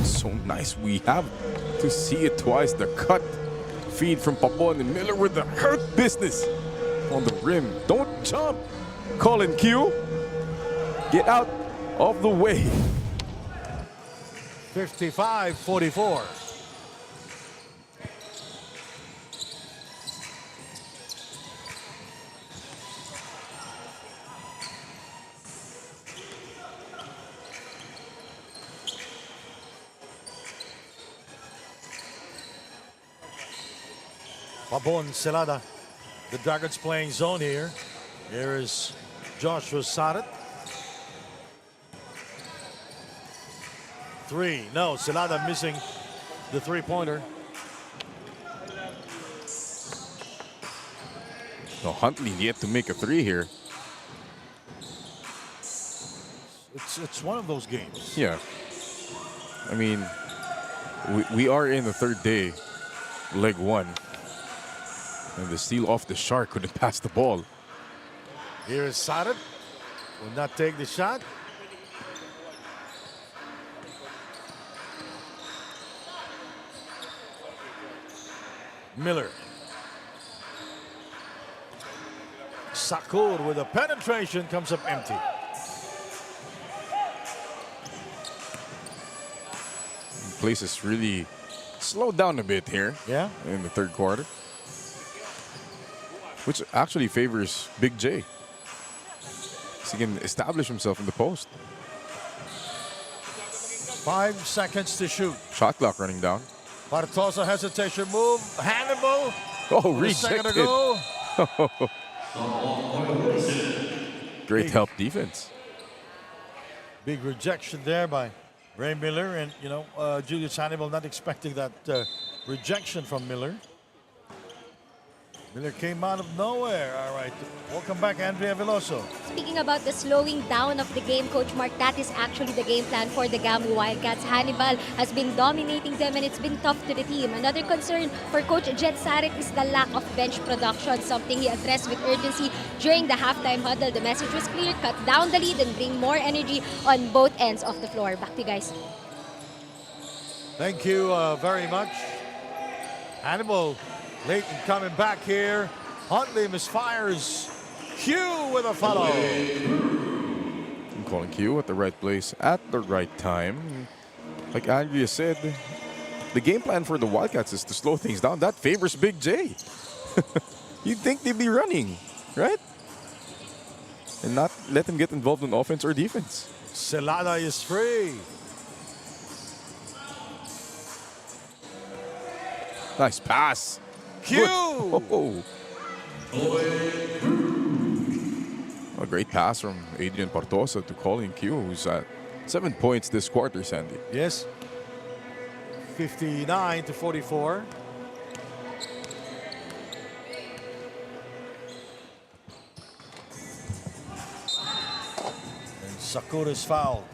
So nice. We have to see it twice. The cut feed from Papon and Miller with the hurt business on the rim. Don't jump. Colin Q. Get out of the way. 55-44. Pabon, Celada. The Dragons playing zone here. Here is Joshua Sarat. 3. No, Celada missing the 3-pointer. No, Huntley yet to make a 3 here. It's one of those games. Yeah. I mean, we are in the third day, leg 1. And the steal off the Shark couldn't pass the ball. Here is Sarat. Will not take the shot. Miller. Sakur with a penetration comes up empty. The place is really slowed down a bit here. Yeah. In the third quarter, which actually favors Big J. So he can establish himself in the post. 5 seconds to shoot. Shot clock running down. Bartosa hesitation move. Hannibal. Oh, A second rejected. ago. Great help defense. Big rejection there by Ray Miller. And, you know, Julius Hannibal not expecting that rejection from Miller. Miller came out of nowhere. All right. Welcome back, Andrea Veloso. Speaking about the slowing down of the game, Coach Mark, that is actually the game plan for the Gamu Wildcats. Hannibal has been dominating them and it's been tough to the team. Another concern for Coach Jet Sarik is the lack of bench production, something he addressed with urgency during the halftime huddle. The message was clear: cut down the lead and bring more energy on both ends of the floor. Back to you guys. Thank you very much. Hannibal late in coming back here. Huntley misfires. Q with a follow. I'm calling Q at the right place at the right time. Like Andrea said, the game plan for the Wildcats is to slow things down. That favors Big J. You'd think they'd be running, right? And not let them get involved in offense or defense. Celada is free. Nice pass. Q. Oh. A great pass from Adrian Partosa to Colin Q, who's at 7 points this quarter, Sandy. Yes. 59 to 44. And Sakura's fouled.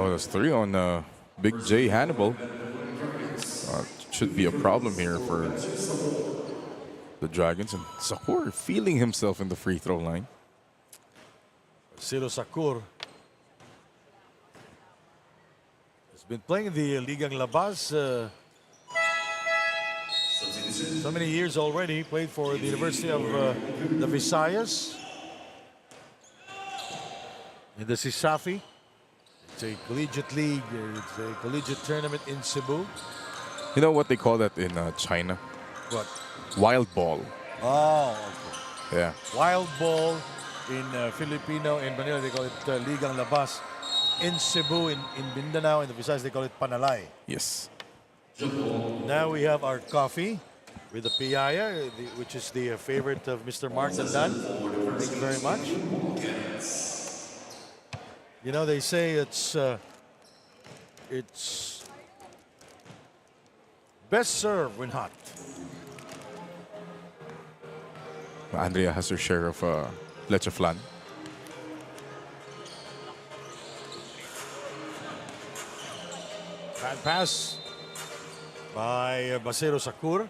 Oh, that's 3 on Big J Hannibal. Should be a problem here for the Dragons. And Sakur feeling himself in the free throw line. Siro Sakur has been playing in the Ligang Labas so many years already. Played for the University of the Visayas in the Sisafi. It's a collegiate league. It's a collegiate tournament in Cebu. You know what they call that in China? What? Wild ball. Oh, okay. Yeah. Wild ball in Filipino, in Manila they call it Ligang Labas. In Cebu, in Mindanao, in the Visayas they call it Panalay. Yes. Now we have our coffee with the piaya, which is the favorite of Mr. Mark Dandan. Thank you very much. You know, they say it's best served when hot. Andrea has her share of leche flan. Bad pass by Basero Sakur.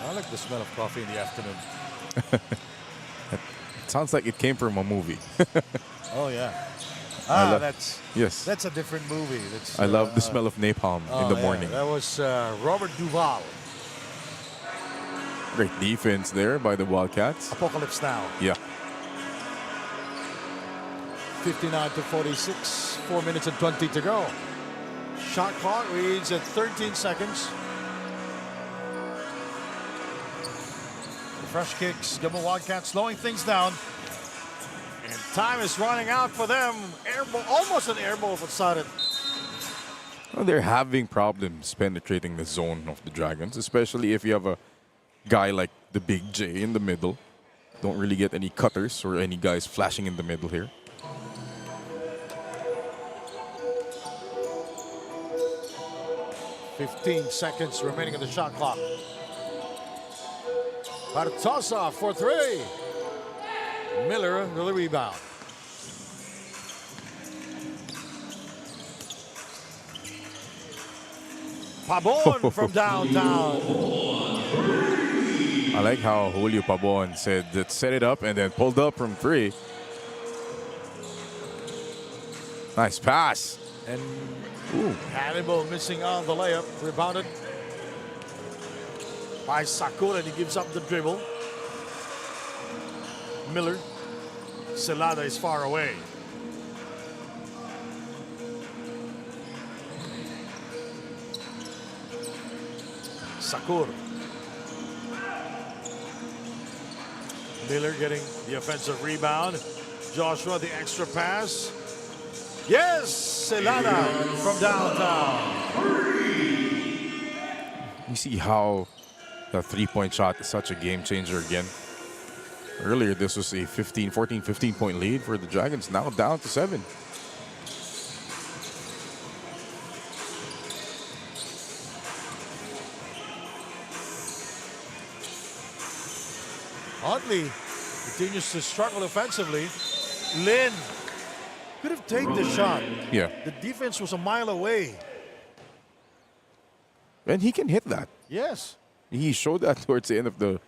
I like the smell of coffee in the afternoon. It sounds like it came from a movie. Oh yeah. Yes. That's a different movie. That's, I love the smell of napalm in the morning. That was Robert Duvall. Great defense there by the Wildcats. Apocalypse Now. Yeah. 59 to 46. 4 minutes and 20 to go. Shot clock reads at 13 seconds. The fresh kicks. Gamu Wildcats slowing things down. And time is running out for them. Airball, almost an airball for Sarit. Well, they're having problems penetrating the zone of the Dragons, especially if you have a guy like the Big J in the middle. Don't really get any cutters or any guys flashing in the middle here. $15 seconds remaining in the shot clock. Bartosa for 3. Miller with the rebound. Pabon from downtown. I like how Julio Pabon said that set it up and then pulled up from 3. Nice pass. And Hannibal missing on the layup. Rebounded by Sakura, and he gives up the dribble. Miller. Celada is far away. Sakur. Miller getting the offensive rebound. Joshua, the extra pass. Yes, Celada from downtown. You see how the three-point shot is such a game changer again. Earlier, this was a 15 point lead for the Dragons, now down to 7. Huntley continues to struggle offensively. Lin could have taken the shot. Yeah. The defense was a mile away. And he can hit that. Yes. He showed that towards the end of the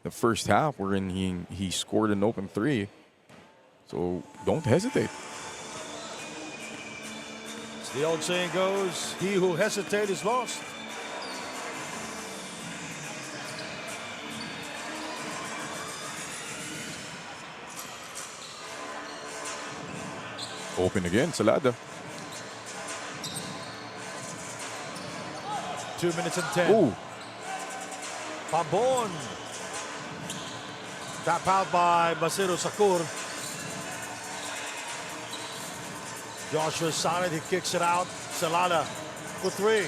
first half, wherein he scored an open 3. So don't hesitate. As the old saying goes, he who hesitates is lost. Open again, Celada. 2 minutes and 10. Ooh. Pabon. Tap out by Basero Sakur. Joshua Sonnet, he kicks it out. Celada for 3.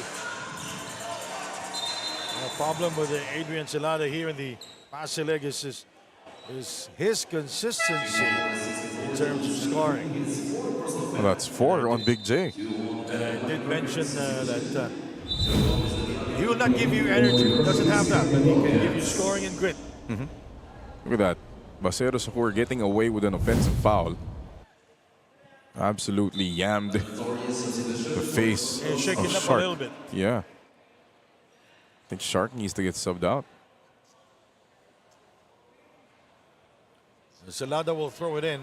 The problem with Adrian Celada here in the Passi League is his consistency in terms of scoring. Well, that's 4 on Big J. I did mention that he will not give you energy. He doesn't have that, but he can give you scoring and grit. Look at that. Basero Sakur getting away with an offensive foul. Absolutely yammed the face He's shaking of up Shark. a little bit. Yeah. I think Shark needs to get subbed out. Celada will throw it in.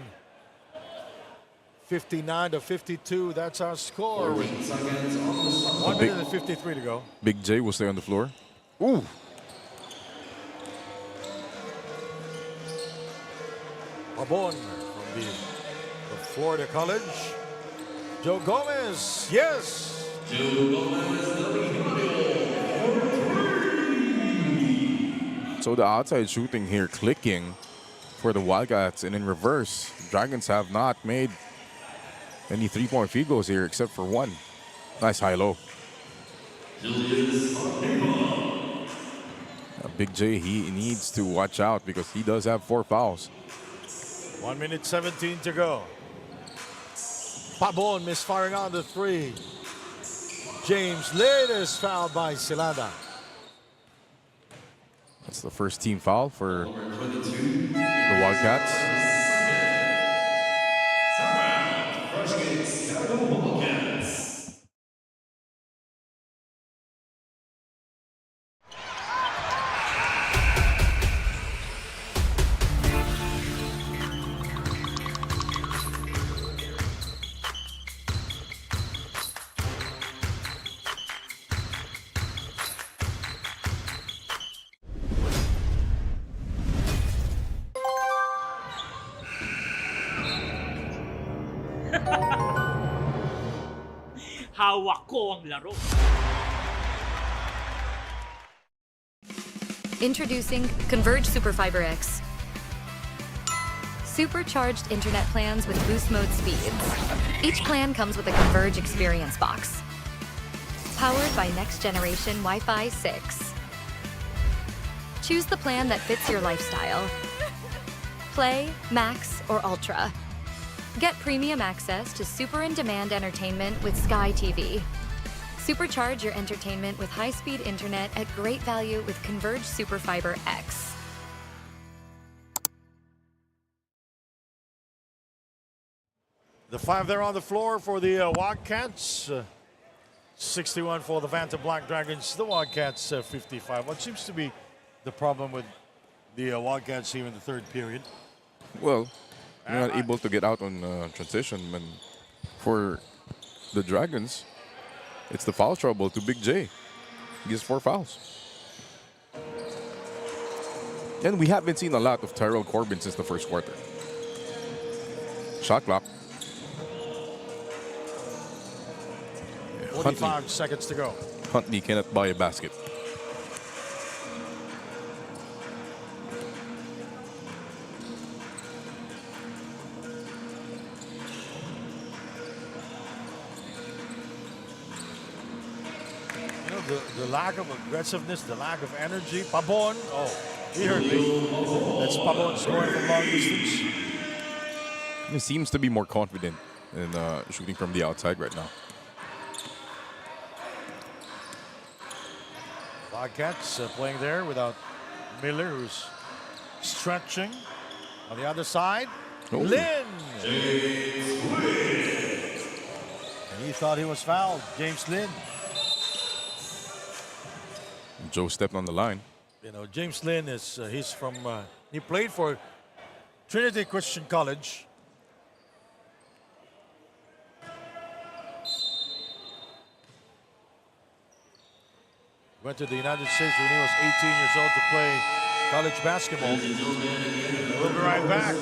59 to 52. That's our score. 1 minute and 53 to go. Big J will stay on the floor. Ooh. Pabon from the Florida College. Joe Gomez. Yes. So the outside shooting here clicking for the Wildcats, and in reverse, Dragons have not made any three-point field goals here except for one. Nice high-low. Big J, he needs to watch out because he does have 4 fouls. 1 minute 17 to go. Pabon misfiring on the 3. James Lin is fouled by Celada. That's the first team foul for the Wildcats. Hawak ko ang laro. Introducing Converge Superfiber X. Supercharged internet plans with boost mode speeds. Each plan comes with a Converge experience box. Powered by next generation Wi-Fi 6. Choose the plan that fits your lifestyle. Play, Max, or Ultra. Get premium access to super in-demand entertainment with Sky TV. Supercharge your entertainment with high-speed internet at great value with Converge Superfiber X. The 5 there on the floor for the Wildcats. 61 for the Vanta Black Dragons. The Wildcats 55. What seems to be the problem with the Wildcats here in the third period? Well, they're not able to get out on transition. And for the Dragons, it's the foul trouble to Big J. He gets 4 fouls. And we haven't seen a lot of Tyrell Corbin since the first quarter. Shot clock. 45 seconds to go. Huntley cannot buy a basket. You know, the lack of aggressiveness, the lack of energy. Pabon, oh, he hurt me. That's Pabon scoring from long distance. He seems to be more confident in shooting from the outside right now. Wildcats playing there without Miller, who's stretching. On the other side, Lin. And he thought he was fouled, James Lin. Joe stepped on the line. You know, James Lin is he's from he played for Trinity Christian College. Went to the United States when he was 18 years old to play college basketball. We'll be right back.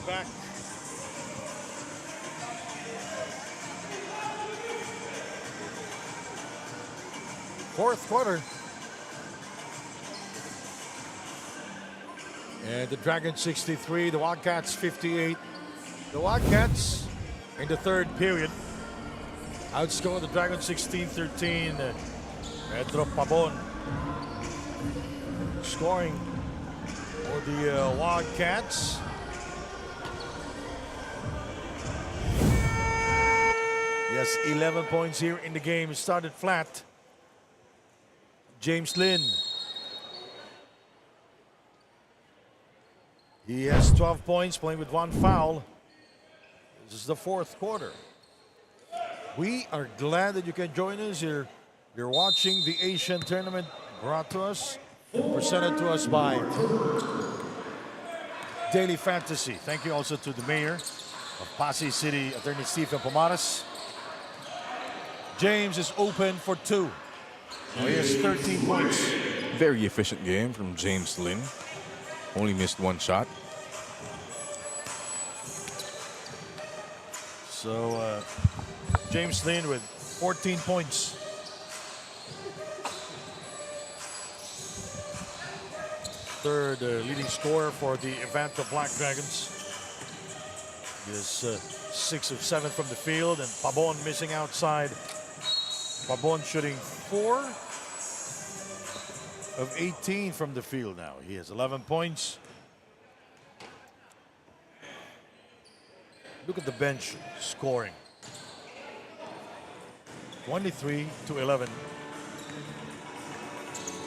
Back. Fourth quarter. And the Dragons 63, the Wildcats 58. The Wildcats in the third period outscored the Dragons 16-13. Pedro Pabon scoring for the Wildcats. Yes, 11 points here in the game. It started flat. James Lin. He has 12 points, playing with one foul. This is the fourth quarter. We are glad that you can join us here. You're watching the Asian Tournament, brought to us and presented to us by Daily Fantasy. Thank you also to the mayor of Passi City, Attorney Stephen Pomares. James is open for two. He has 13 points. Very efficient game from James Lin. Only missed one shot. So James Lin with 14 points. Third leading scorer for the Vanta Black Dragons. He is 6 of 7 from the field, and Pabon missing outside. Pabon shooting 4 of 18 from the field now. He has 11 points. Look at the bench scoring. 23-11.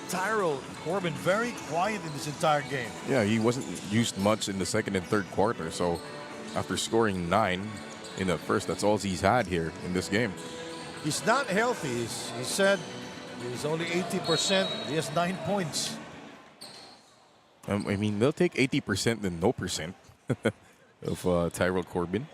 Tyrell Corbin very quiet in this entire game. Yeah, he wasn't used much in the second and third quarter. So after scoring 9 in the first, that's all he's had here in this game. He's not healthy. He said he's only 80%. He has 9 points. I mean, they'll take 80% than no percent of Tyrell Corbin.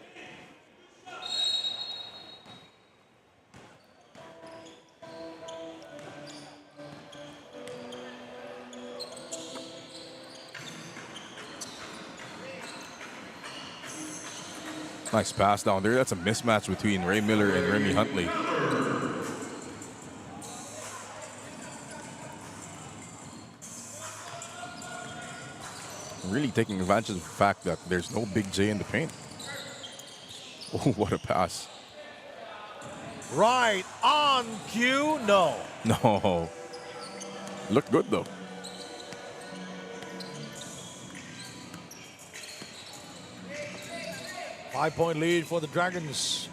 Nice pass down there. That's a mismatch between Ray Miller and Remy Huntley. Really taking advantage of the fact that there's no Big J in the paint. Oh, what a pass. Right on cue. No. No. Looked good though. Five-point lead for the Dragons.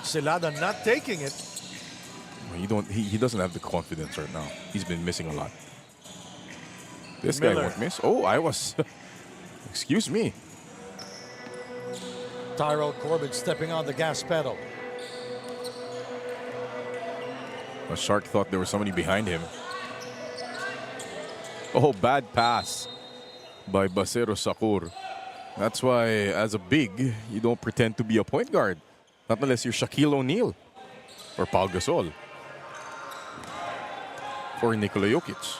Celada not taking it. He doesn't have the confidence right now. He's been missing a lot. This guy Miller. won't miss. Oh, I was. Excuse me. Tyrell Corbin stepping on the gas pedal. A Shark thought there was somebody behind him. Oh, bad pass by Basero Sakur. That's why, as a big, you don't pretend to be a point guard. Not unless you're Shaquille O'Neal or Paul Gasol or Nikola Jokic.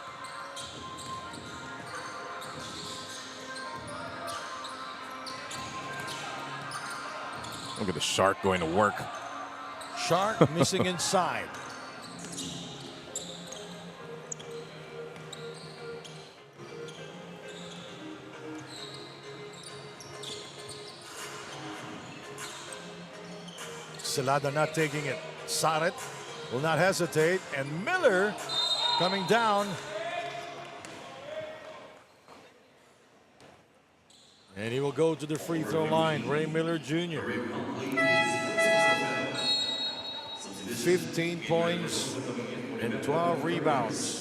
Look at the Shark going to work. Shark missing inside. Celada not taking it. Saret will not hesitate. And Miller coming down. And he will go to the free throw line. Ray Miller Jr. 15 points and 12 rebounds.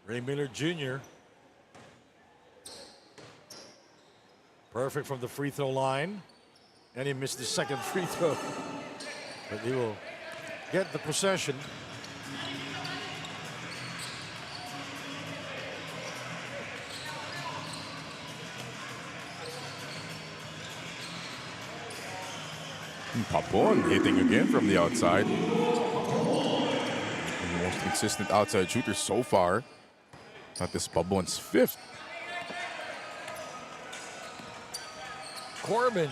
Ray Miller Jr. Perfect from the free throw line. And he missed the second free throw. But he will get the possession. Papon hitting again from the outside. The most consistent outside shooter so far. Not this Papon's fifth. Corbin.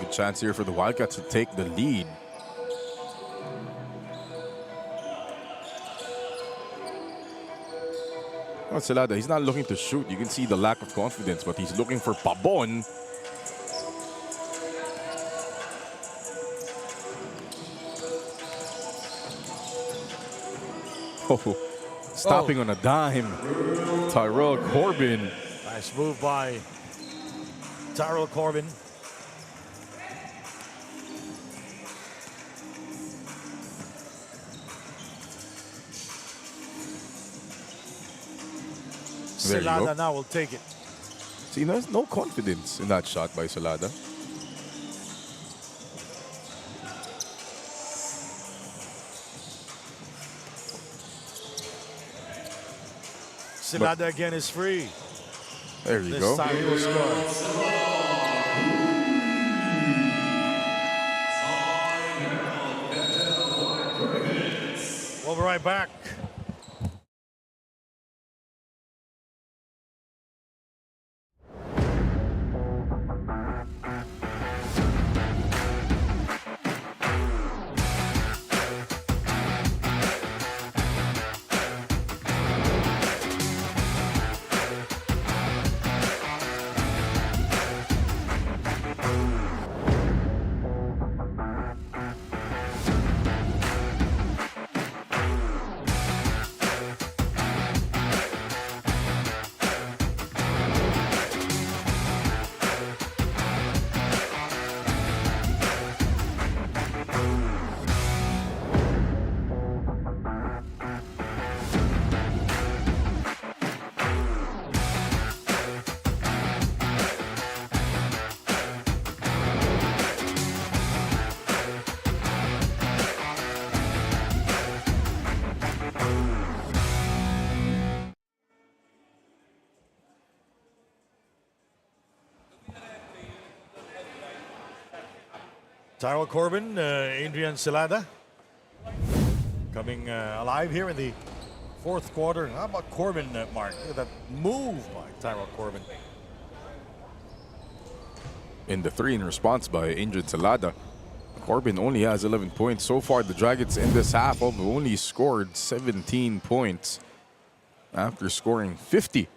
Good chance here for the Wildcats to take the lead. Oh, Celada, he's not looking to shoot. You can see the lack of confidence, but he's looking for Pabon. Oh, stopping on a dime. Tyrell Corbin. Nice move by Tyrell Corbin. There you go. Celada now will take it. See, there's no confidence in that shot by Celada. Celada again is free. There you This go. time he will score. We'll be right back. Tyrell Corbin, Adrian Celada coming alive here in the fourth quarter. How about Corbin, Mark? Look at that move by Tyrell Corbin. In the three in response by Adrian Celada, Corbin only has 11 points. So far, the Dragons in this half have only scored 17 points after scoring 50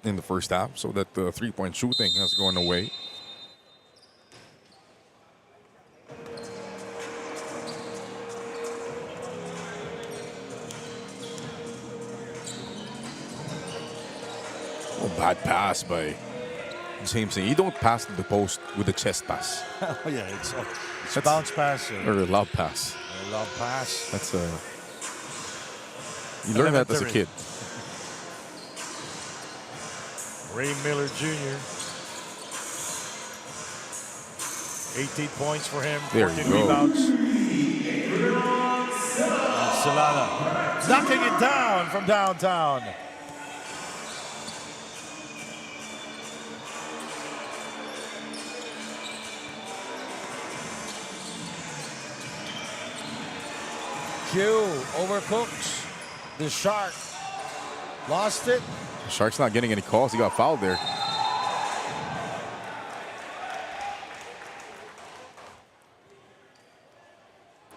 in the first half. So that the three-point shooting has gone away. Oh, bad pass by Jameson. You don't pass to the post with a chest pass. Oh, yeah, it's a bounce pass. Or a lob pass. A lob pass. That's a... You learn that as a kid. Ray Miller Jr. 18 points for him, There 14 you go. rebounds. Celada knocking it down from downtown. Q overcooks. The Shark lost it. Shark's not getting any calls. He got fouled there.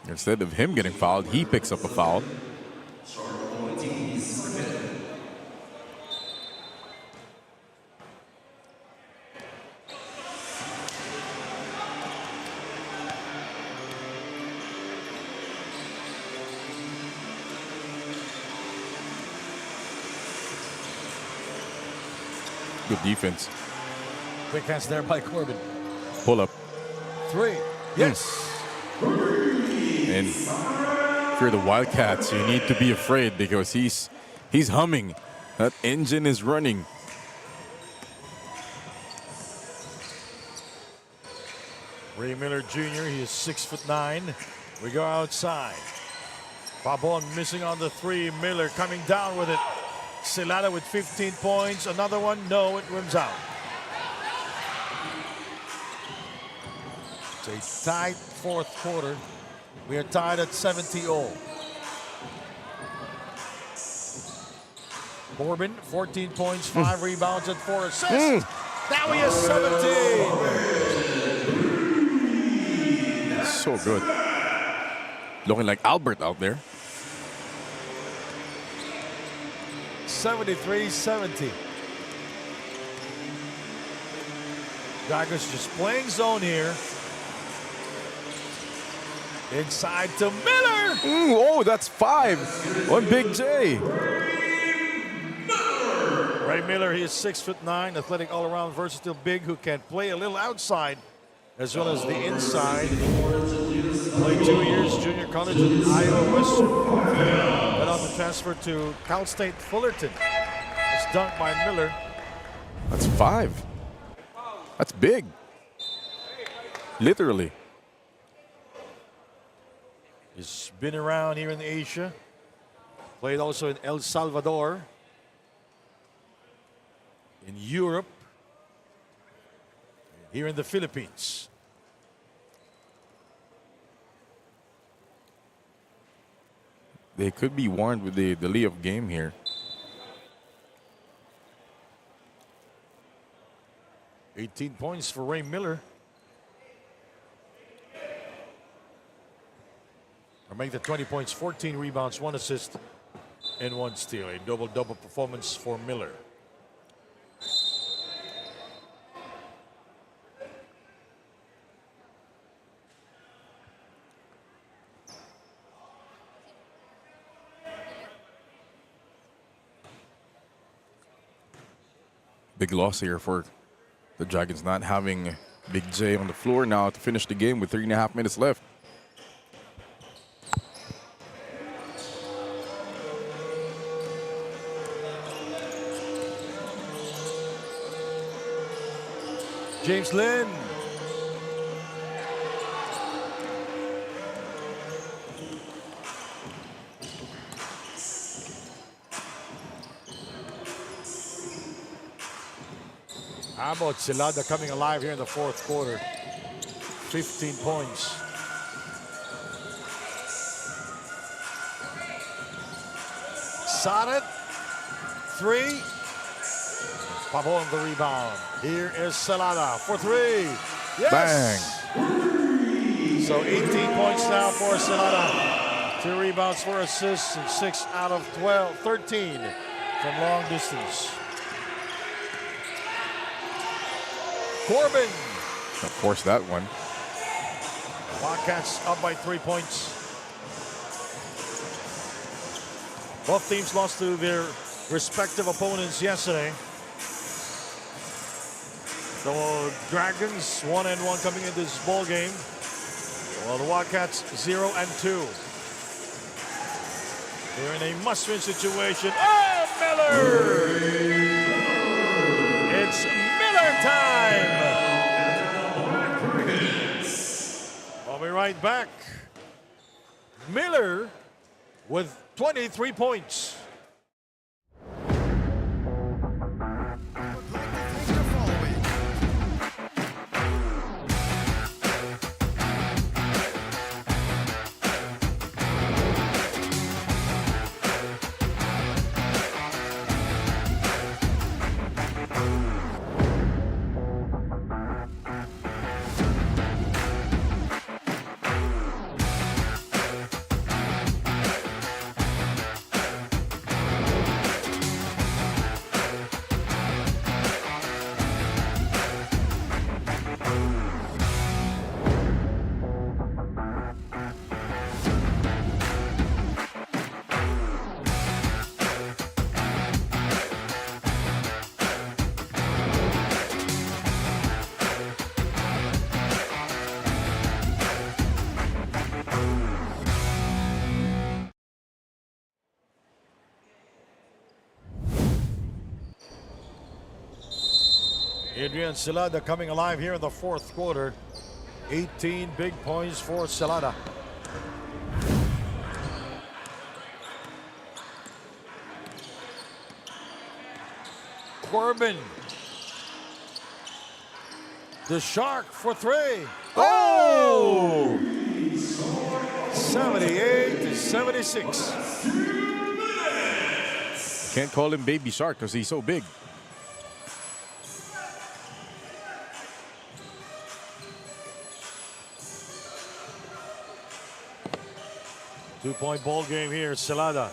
Instead of him getting fouled, he picks up a foul. Good defense. Quick hands there by Corbin. Pull up. Three. Yes. And if you're the Wildcats, you need to be afraid because he's humming. That engine is running. Ray Miller Jr., he is 6'9". We go outside. Pabon missing on the three. Miller coming down with it. Celada with 15 points. Another one. No, it rims out. It's a tight fourth quarter. We are tied at 70-all. Corbin, 14 points, 5 rebounds, and 4 assists. Now he has 17. So good. Looking like Albert out there. 73-70. Dragons just playing zone here. Inside to Miller. Oh, that's 5 on Big J. Ray Miller, he is 6'9", athletic all-around, versatile big who can play a little outside as well as the inside. Played 2 years junior college at Iowa Western. Went on to transfer to Cal State Fullerton. It's dunked by Miller. That's 5. That's big. Literally. He's been around here in Asia. Played also in El Salvador. In Europe. Here in the Philippines. They could be warned with the delay of game here. $18 points for Ray Miller. Or make the 20 points, 14 rebounds, 1 assist, and 1 steal. A double-double performance for Miller. Big loss here for the Dragons, not having Big J on the floor now to finish the game with 3.5 minutes left. James Lynn. How about Celada coming alive here in the fourth quarter? 15 points. Sadet, 3. Pavon the rebound. Here is Celada for 3. Yes! Bang! So 18 points now for Celada. 2 rebounds, 4 assists, and 6 out of 13 from long distance. Corbin. Of course, that one. Wildcats up by 3 points. Both teams lost to their respective opponents yesterday. The Dragons 1-1 coming into this ball game, while the Wildcats 0-2. They're in a must-win situation. Oh, Miller! It's Miller time! I'll be right back. Miller with 23 points. Adrian Celada coming alive here in the fourth quarter. 18 big points for Celada. Corbin. The Shark for 3. Oh! 78-76. Can't call him Baby Shark because he's so big. Two-point ball game here, Celada.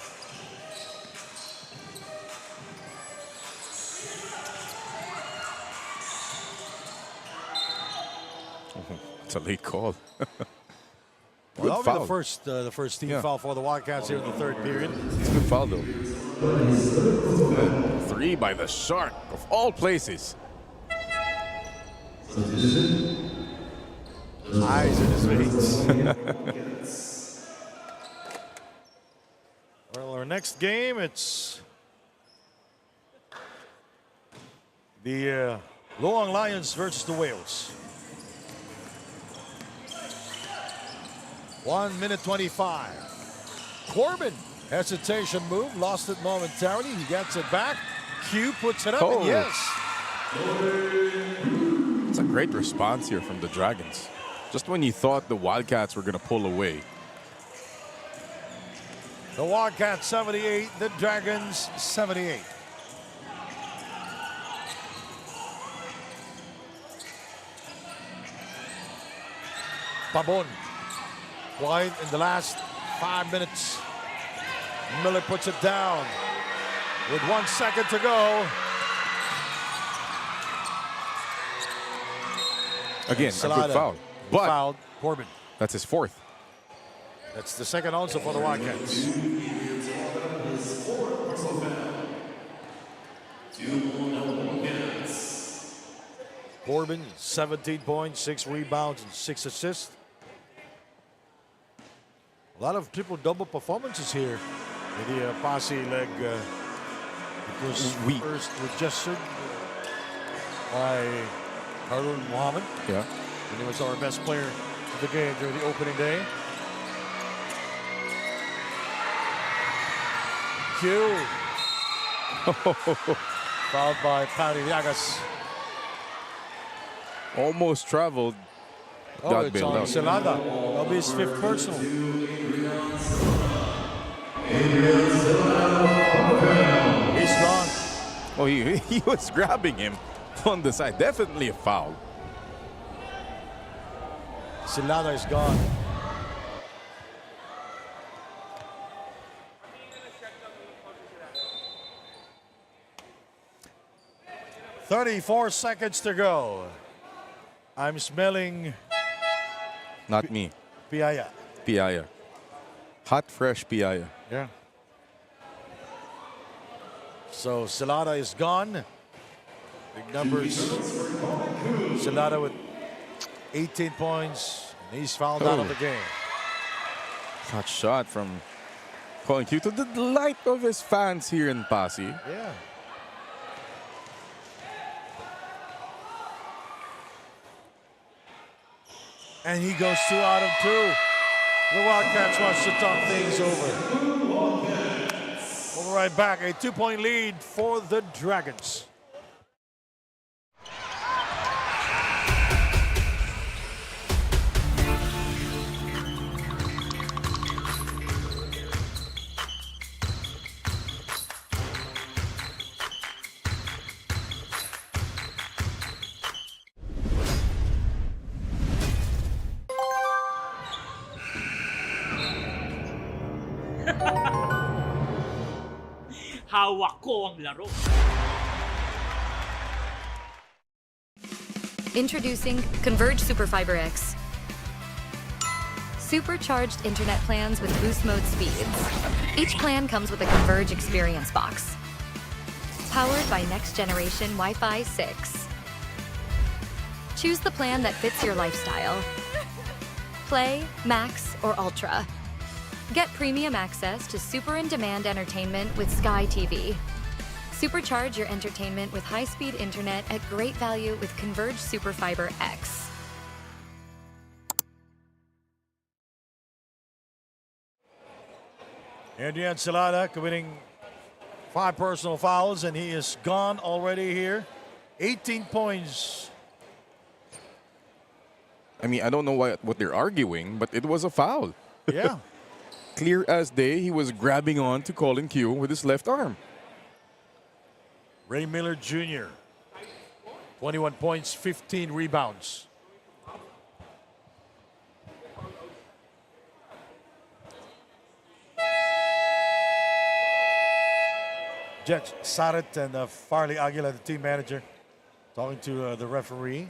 It's a late call. Well, foul. The first team foul for the Wildcats here in the third period. It's a good foul, though. 3 by the Shark, of all places. Eyes in his face. Well, our next game, it's the Luang Lions versus the Whales. 1 minute 25. Corbin, hesitation move, lost it momentarily. He gets it back. Q puts it up, and yes. It's a great response here from the Dragons. Just when you thought the Wildcats were going to pull away. The Wildcats 78, the Dragons 78. Pabon. Wide in the last 5 minutes. Miller puts it down with 1 second to go. Again, a good foul. But fouled Corbin. That's his 4th. That's the second also for the Wildcats. Corbin, 17 points, 6 rebounds, and 6 assists. A lot of triple-double performances here in the Passi leg. It was first registered by Harun Mohammed. Yeah. And he was our best player of the game during the opening day. Q. Fouled by Patty Llagas. Almost traveled. Oh, got it's bailed on out. Celada. That'll be his 5th personal. He's gone. Oh, he was grabbing him on the side. Definitely a foul. Celada is gone. $34 to go. I'm smelling Not me. piaya. Piaya. Hot, fresh piaya. Yeah. So Celada is gone. Big numbers. Celada with 18 points. And he's fouled out of the game. Hot shot from Colin Q to the delight of his fans here in Passi. Yeah. And he goes 2 out of 2. The Wildcats wants to talk things over. We'll be right back. A 2-point lead for the Dragons. Hawak ko ang laro. Introducing Converge Superfiber X. Supercharged internet plans with boost mode speeds. Each plan comes with a Converge experience box. Powered by next generation Wi-Fi 6. Choose the plan that fits your lifestyle. Play, Max, or Ultra. Get premium access to super in-demand entertainment with Sky TV. Supercharge your entertainment with high-speed internet at great value with Converge Superfiber X. Adrian Celada committing 5 personal fouls, and he is gone already here. 18 points. I mean, I don't know what they're arguing, but it was a foul. Yeah. Clear as day, he was grabbing on to Colin Q with his left arm. Ray Miller Jr. 21 points, 15 rebounds. Judge Saret and Farley Aguila, the team manager, talking to the referee.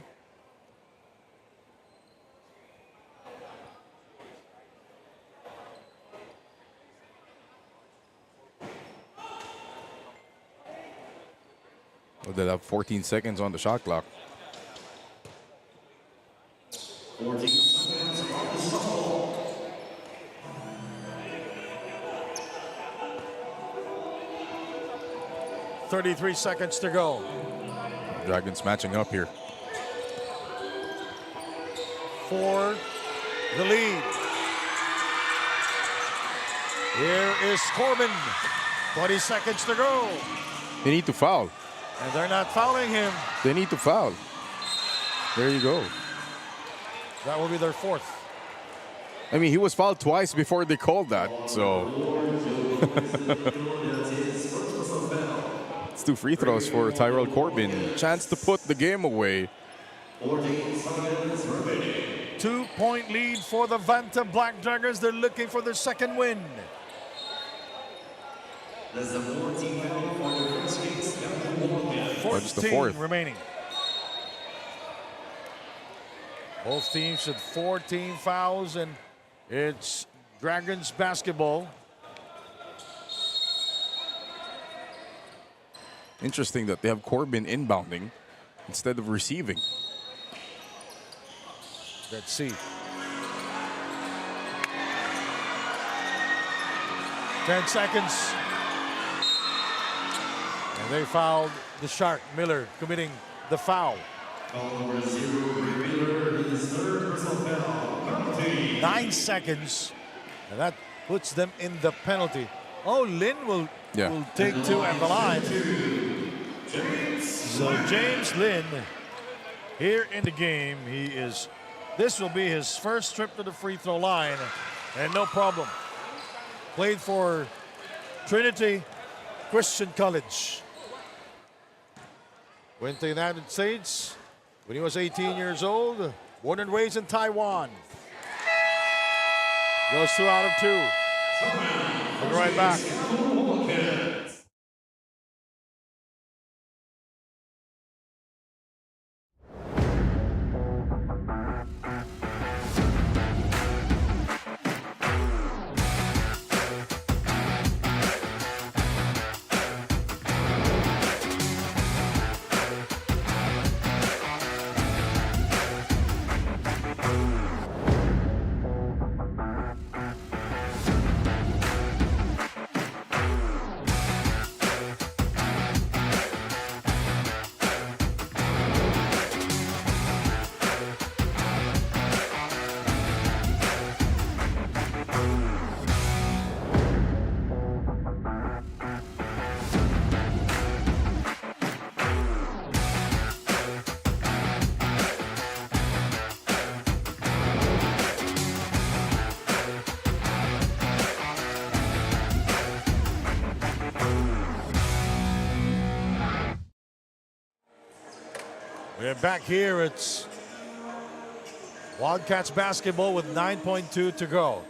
Well, they'll have 14 seconds on the shot clock. 14 seconds on the shot clock. 33 seconds to go. Dragons matching up here. For the lead. Here is Corbin. 20 seconds to go. They need to foul. And they're not fouling him. They need to foul. There you go. That will be their 4th. I mean, he was fouled twice before they called that, so. It's 2 free throws for Tyrell Corbin. Chance to put the game away. 2-point lead for the Vanta Black Dragons. They're looking for their 2nd win. That's the 14 foul for the first case. 14 remaining. Both teams had 14 fouls, and it's Dragons basketball. Interesting that they have Corbin inbounding instead of receiving. Let's see. 10 seconds. And they fouled the Shark. Miller committing the foul. 9 seconds. And that puts them in the penalty. Oh, Lynn will take 2 at the line. So James Lynn here in the game. He is This will be his first trip to the free throw line, and no problem. Played for Trinity Christian College. Went to the United States when he was 18 years old. Born and raised in Taiwan. Goes 2 out of 2. We'll be right back. We're back here. It's Wildcats basketball with 9.2 to go.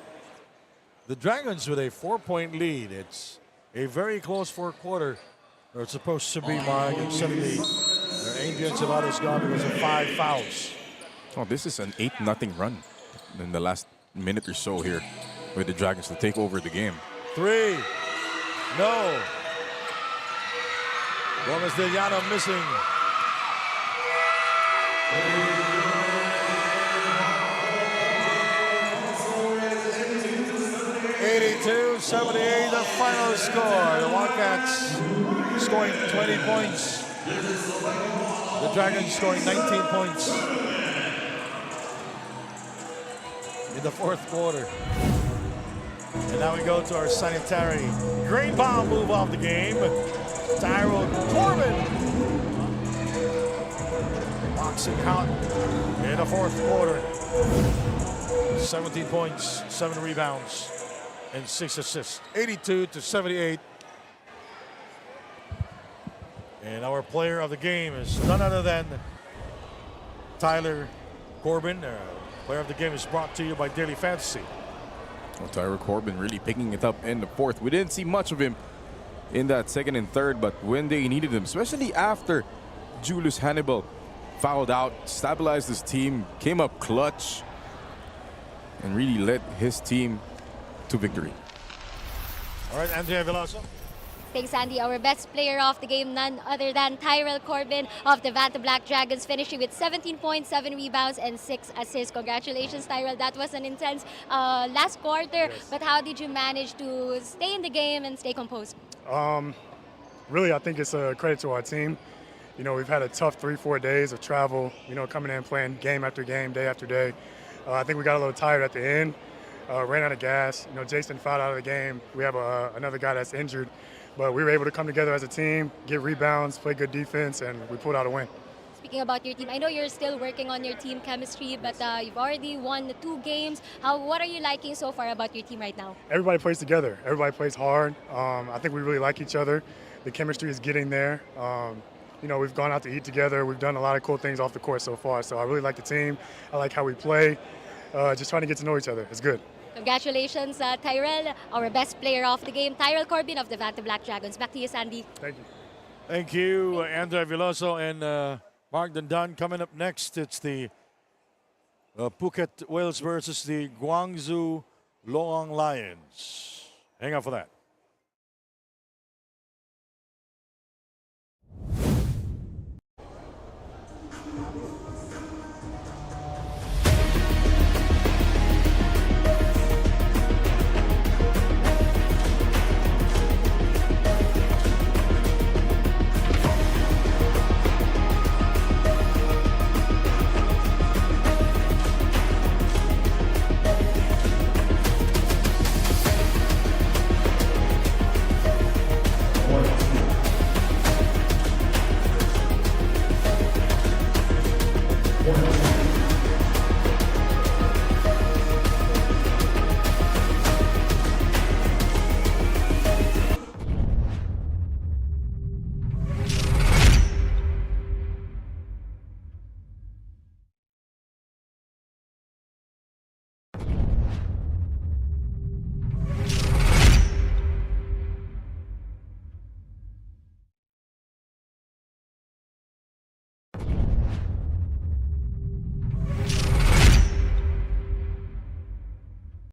The Dragons with a 4-point lead. It's a very close fourth quarter. Or it's supposed to be, Mark, and suddenly their ambience about is gone because of 5 fouls. Oh, this is an 8-0 run in the last minute or so here with the Dragons to take over the game. 3. No. Gomez de Llano missing. 82-78, the final score. The Wildcats scoring 20 points. The Dragons scoring 19 points in the fourth quarter. And now we go to our sanitary green bomb move off the game. Tyrell Corbin boxing out in the fourth quarter. 17 points, 7 rebounds, and 6 assists. 82-78. And our player of the game is none other than Tyler Corbin. Player of the game is brought to you by Daily Fantasy. Well, Tyler Corbin really picking it up in the fourth. We didn't see much of him in that second and third, but when they needed him, especially after Julius Hannibal fouled out, stabilized his team, came up clutch, and really led his team to victory. All right, Andrea Veloso. Thanks, Andy. Our best player of the game, none other than Tyrell Corbin of the Vanta Black Dragons, finishing with 17 points, 7 rebounds, and 6 assists. Congratulations, Tyrell. That was an intense last quarter. Yes. But how did you manage to stay in the game and stay composed? Really, I think it's a credit to our team. You know, we've had a tough 3-4 days of travel, you know, coming in playing game after game, day after day. I think we got a little tired at the end, ran out of gas. You know, Jason fouled out of the game. We have another guy that's injured. But we were able to come together as a team, get rebounds, play good defense, and we pulled out a win. Speaking about your team, I know you're still working on your team chemistry, but you've already won the 2 games. What are you liking so far about your team right now? Everybody plays together. Everybody plays hard. I think we really like each other. The chemistry is getting there. You know, we've gone out to eat together. We've done a lot of cool things off the court so far. So I really like the team. I like how we play. Just trying to get to know each other. It's good. Congratulations, Tyrell, our best player of the game, Tyrell Corbin of the Vanta Black Dragons. Back to you, Sandy. Thank you. Thank you, Andrea Veloso and Mark Dandan. Coming up next, it's the Phuket Whales versus the Guangzhou Loang Lions. Hang on for that. One.